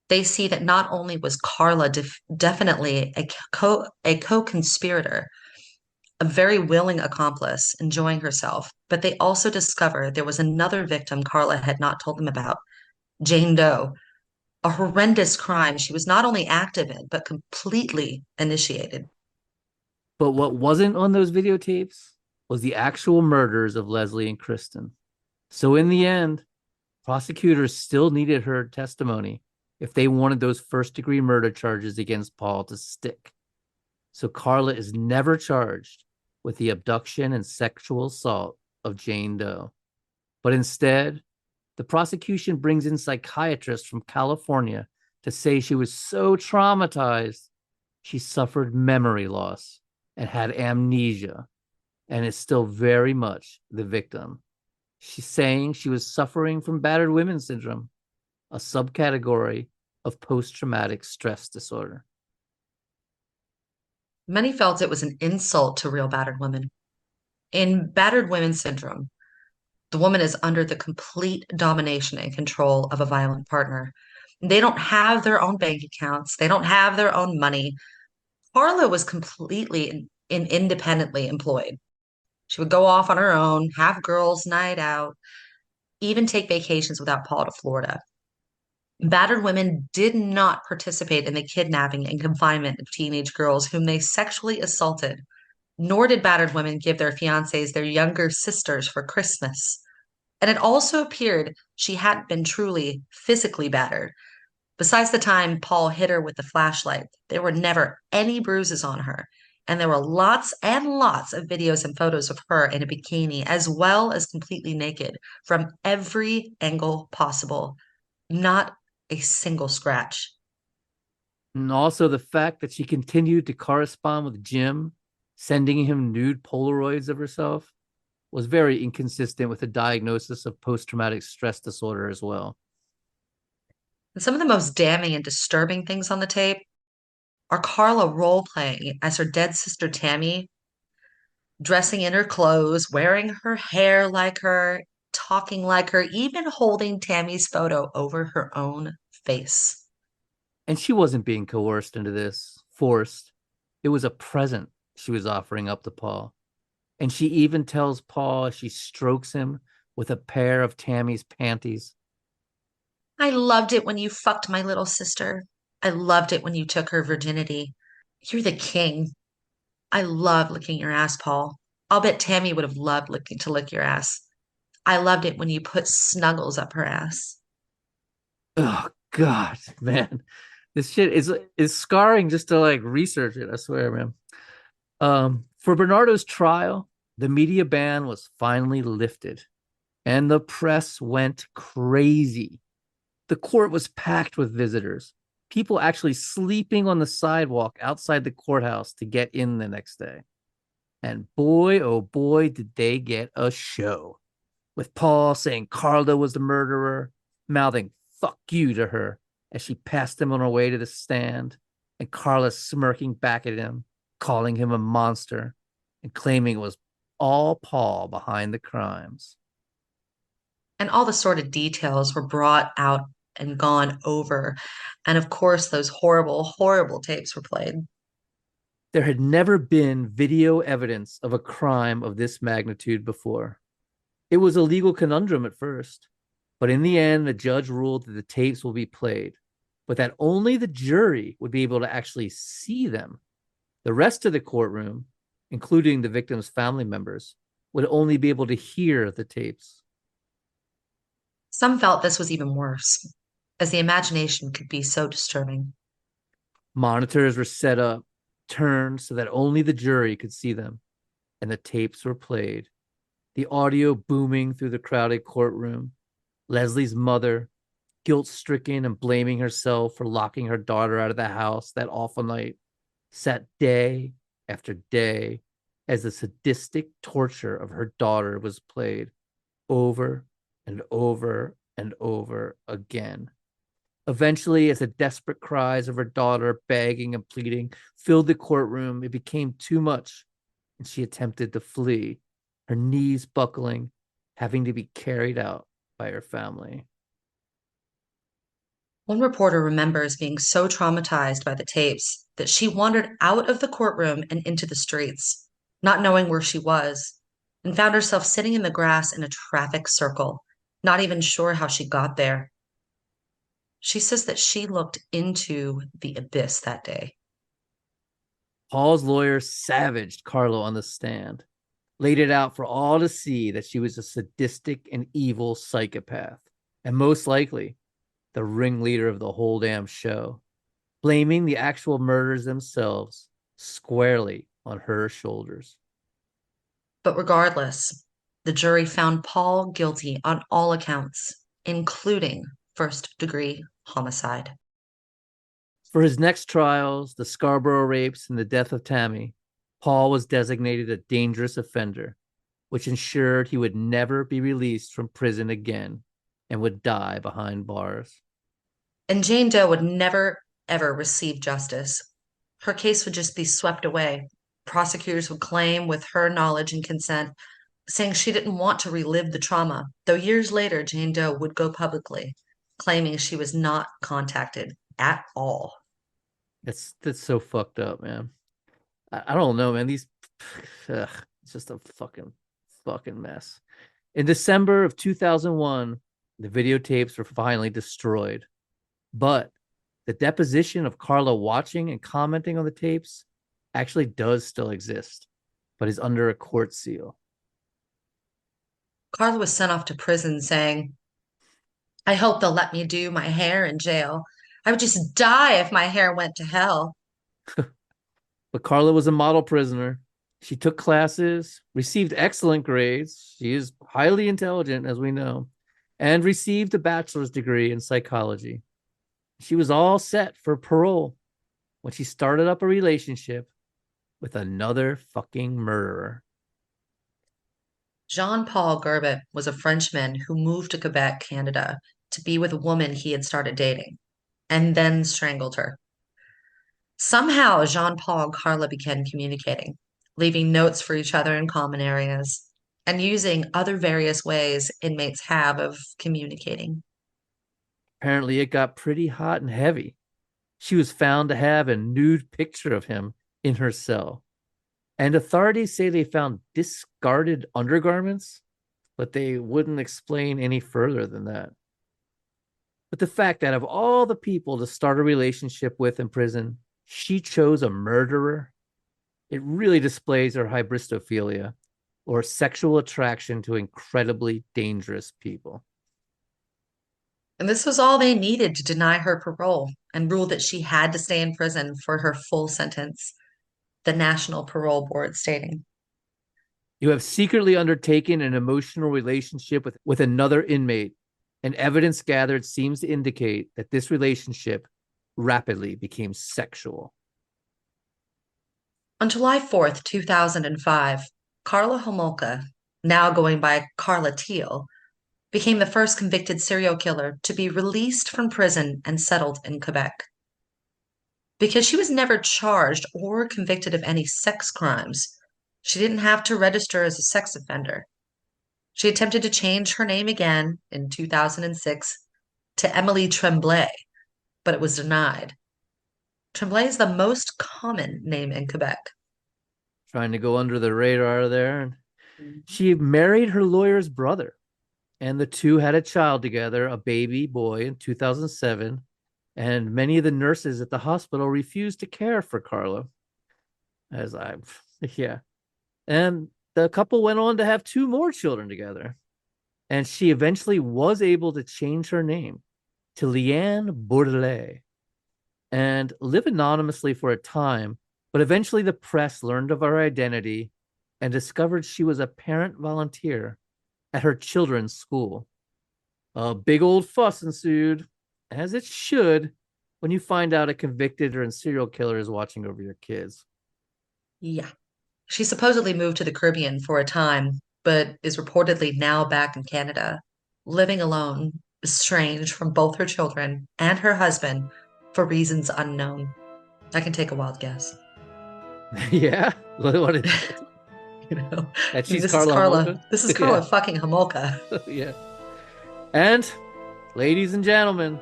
they see that not only was Karla definitely a co-conspirator, a very willing accomplice enjoying herself, but they also discover there was another victim Karla had not told them about, Jane Doe, a horrendous crime she was not only active in, but completely initiated. But what wasn't on those videotapes was the actual murders of Leslie and Kristen. So in the end, prosecutors still needed her testimony if they wanted those first-degree murder charges against Paul to stick. So Karla is never charged with the abduction and sexual assault of Jane Doe. But instead, the prosecution brings in psychiatrists from California to say she was so traumatized, she suffered memory loss and had amnesia and is still very much the victim. She's saying she was suffering from battered women syndrome, a subcategory of post-traumatic stress disorder. Many felt it was an insult to real battered women. In battered women syndrome, the woman is under the complete domination and control of a violent partner. They don't have their own bank accounts, they don't have their own money. Karla was completely independently employed. She would go off on her own, have girls' night out, even take vacations without Paul to Florida. Battered women did not participate in the kidnapping and confinement of teenage girls whom they sexually assaulted, nor did battered women give their fiancés their younger sisters for Christmas. And it also appeared she hadn't been truly physically battered. Besides the time Paul hit her with the flashlight, there were never any bruises on her. And there were lots and lots of videos and photos of her in a bikini, as well as completely naked from every angle possible. Not a single scratch. And also the fact that she continued to correspond with Jim, sending him nude Polaroids of herself, was very inconsistent with a diagnosis of post-traumatic stress disorder as well. And some of the most damning and disturbing things on the tape are Karla role playing as her dead sister Tammy, dressing in her clothes, wearing her hair like her, talking like her, even holding Tammy's photo over her own face. And she wasn't being coerced into this, forced. It was a present she was offering up to Paul. And she even tells Paul as she strokes him with a pair of Tammy's panties. I loved it when you fucked my little sister. I loved it when you took her virginity. You're the king. I love licking your ass, Paul. I'll bet Tammy would have loved licking to lick your ass. I loved it when you put snuggles up her ass. Oh God, man. This shit is scarring just to like research it, I swear, man. For Bernardo's trial, the media ban was finally lifted and the press went crazy. The court was packed with visitors, people actually sleeping on the sidewalk outside the courthouse to get in the next day. And boy, oh boy, did they get a show. With Paul saying Karla was the murderer, mouthing fuck you to her as she passed him on her way to the stand, and Karla smirking back at him, calling him a monster, and claiming it was all Paul behind the crimes. And all the sordid details were brought out and gone over. And of course, those horrible, horrible tapes were played. There had never been video evidence of a crime of this magnitude before. It was a legal conundrum at first, but in the end, the judge ruled that the tapes will be played, but that only the jury would be able to actually see them. The rest of the courtroom, including the victim's family members, would only be able to hear the tapes. Some felt this was even worse, as the imagination could be so disturbing. Monitors were set up, turned so that only the jury could see them, and the tapes were played. The audio booming through the crowded courtroom. Leslie's mother, guilt-stricken and blaming herself for locking her daughter out of the house that awful night, sat day after day as the sadistic torture of her daughter was played over and over and over again. Eventually, as the desperate cries of her daughter begging and pleading filled the courtroom, it became too much, and she attempted to flee, her knees buckling, having to be carried out by her family. One reporter remembers being so traumatized by the tapes that she wandered out of the courtroom and into the streets, not knowing where she was, and found herself sitting in the grass in a traffic circle, not even sure how she got there. She says that she looked into the abyss that day. Paul's lawyer savaged Karla on the stand, laid it out for all to see that she was a sadistic and evil psychopath, and most likely the ringleader of the whole damn show, blaming the actual murders themselves squarely on her shoulders. But regardless, the jury found Paul guilty on all accounts, including first-degree homicide. For his next trials, the Scarborough rapes and the death of Tammy, Paul was designated a dangerous offender, which ensured he would never be released from prison again and would die behind bars. And Jane Doe would never, ever receive justice. Her case would just be swept away. Prosecutors would claim, with her knowledge and consent, saying she didn't want to relive the trauma, though years later, Jane Doe would go publicly, claiming she was not contacted at all. That's so fucked up, man. I don't know, man. It's just a fucking mess. In December of 2001, the videotapes were finally destroyed. But the deposition of Karla watching and commenting on the tapes actually does still exist, but is under a court seal. Karla was sent off to prison saying, I hope they'll let me do my hair in jail. I would just die if my hair went to hell. But Karla was a model prisoner. She took classes, received excellent grades. She is highly intelligent, as we know, and received a bachelor's degree in psychology. She was all set for parole when she started up a relationship with another fucking murderer. Jean-Paul Gerbet was a Frenchman who moved to Quebec, Canada, to be with a woman he had started dating, and then strangled her. Somehow, Jean-Paul and Karla began communicating, leaving notes for each other in common areas, and using other various ways inmates have of communicating. Apparently, it got pretty hot and heavy. She was found to have a nude picture of him in her cell. And authorities say they found discarded undergarments, but they wouldn't explain any further than that. But the fact that of all the people to start a relationship with in prison, she chose a murderer, it really displays her hybristophilia, or sexual attraction to incredibly dangerous people. And this was all they needed to deny her parole and rule that she had to stay in prison for her full sentence, the National Parole Board stating. You have secretly undertaken an emotional relationship with another inmate, and evidence gathered seems to indicate that this relationship rapidly became sexual. On July 4th, 2005, Karla Homolka, now going by Karla Teal, became the first convicted serial killer to be released from prison and settled in Quebec. Because she was never charged or convicted of any sex crimes, she didn't have to register as a sex offender. She attempted to change her name again in 2006 to Emily Tremblay, but it was denied. Tremblay is the most common name in Quebec. Trying to go under the radar there. She married her lawyer's brother, and the two had a child together, a baby boy, in 2007. And many of the nurses at the hospital refused to care for Karla. Yeah. And the couple went on to have two more children together. And she eventually was able to change her name to Leanne Bourdelet and live anonymously for a time. But eventually the press learned of her identity and discovered she was a parent volunteer at her children's school. A big old fuss ensued, as it should, when you find out a convicted or serial killer is watching over your kids. Yeah. She supposedly moved to the Caribbean for a time, but is reportedly now back in Canada, living alone, estranged from both her children and her husband for reasons unknown. I can take a wild guess. Yeah? What is it? You know, That she's this Karla is Karla. Homolka? This is Karla Yeah. fucking Homolka. Yeah. And, ladies and gentlemen,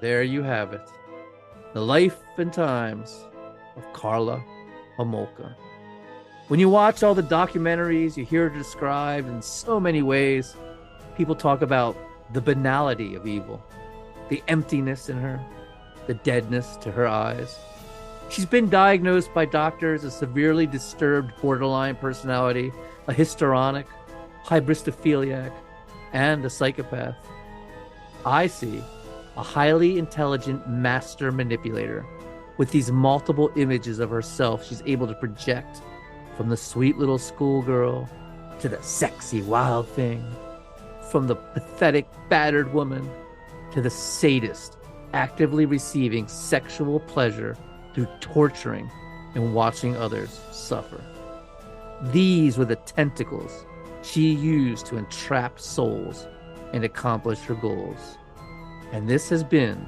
there you have it. The life and times of Karla Homolka. When you watch all the documentaries, you hear it described in so many ways. People talk about the banality of evil, the emptiness in her, the deadness to her eyes. She's been diagnosed by doctors as severely disturbed borderline personality, a histrionic, hybristophiliac, and a psychopath. I see a highly intelligent master manipulator with these multiple images of herself she's able to project, from the sweet little schoolgirl to the sexy wild thing, from the pathetic battered woman to the sadist actively receiving sexual pleasure through torturing and watching others suffer. These were the tentacles she used to entrap souls and accomplish her goals. And this has been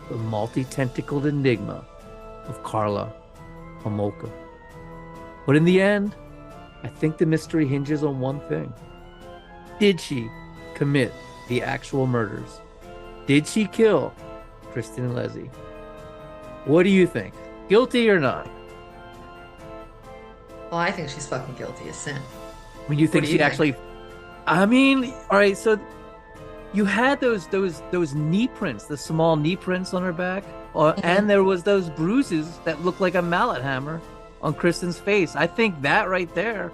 the multi-tentacled enigma of Karla Homolka. But in the end, I think the mystery hinges on one thing. Did she commit the actual murders? Did she kill Christa and Leslie? What do you think? Guilty or not? Well, I think she's fucking guilty as sin. When you think she actually... I mean, all right, so you had those knee prints, the small knee prints on her back, and there was those bruises that looked like a mallet hammer on Kristen's face. I think that right there,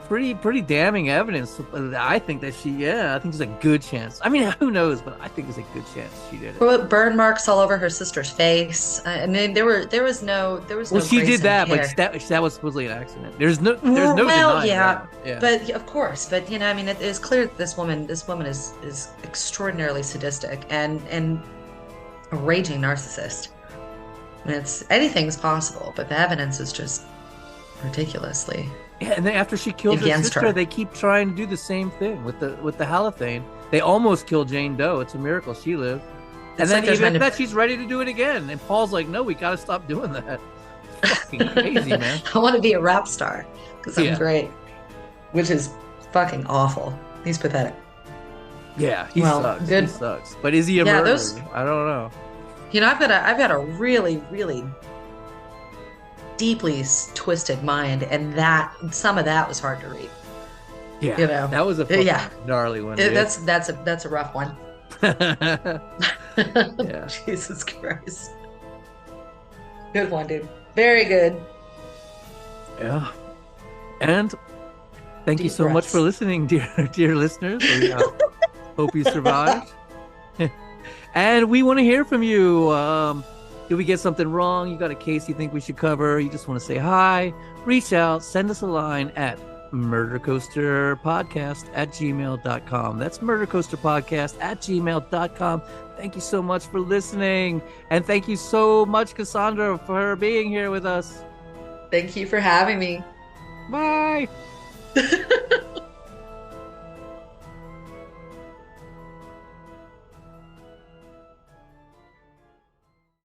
pretty damning evidence. I think that I think there's a good chance. I mean, who knows, but I think there's a good chance she did it. Well, burn marks all over her sister's face. I mean, there was no. Well, she did that, but that was supposedly an accident. There's no denying that. Yeah, but of course, but I mean, it is clear that this woman is extraordinarily sadistic and a raging narcissist. I mean, anything's possible, but the evidence is just ridiculously. Yeah, and then after she killed her sister, they keep trying to do the same thing with the halothane. They almost killed Jane Doe. It's a miracle she lived. And then even that she's ready to do it again. And Paul's like, no, we got to stop doing that. It's fucking crazy, man. I want to be a rap star because I'm great. Which is fucking awful. He's pathetic. Yeah, he sucks. He sucks. But is he a murderer? I don't know. I've got a really, really deeply twisted mind, and some of that was hard to read. Yeah, that was a gnarly one. That's a rough one. Yeah. Jesus Christ. Good one, dude. Very good. Yeah. And thank you so much for listening, dear listeners. We hope you survived. And we want to hear from you. Did we get something wrong? You got a case you think we should cover? You just want to say hi? Reach out. Send us a line at murdercoasterpodcast@gmail.com. That's murdercoasterpodcast@gmail.com. Thank you so much for listening. And thank you so much, Cassandra, for being here with us. Thank you for having me. Bye.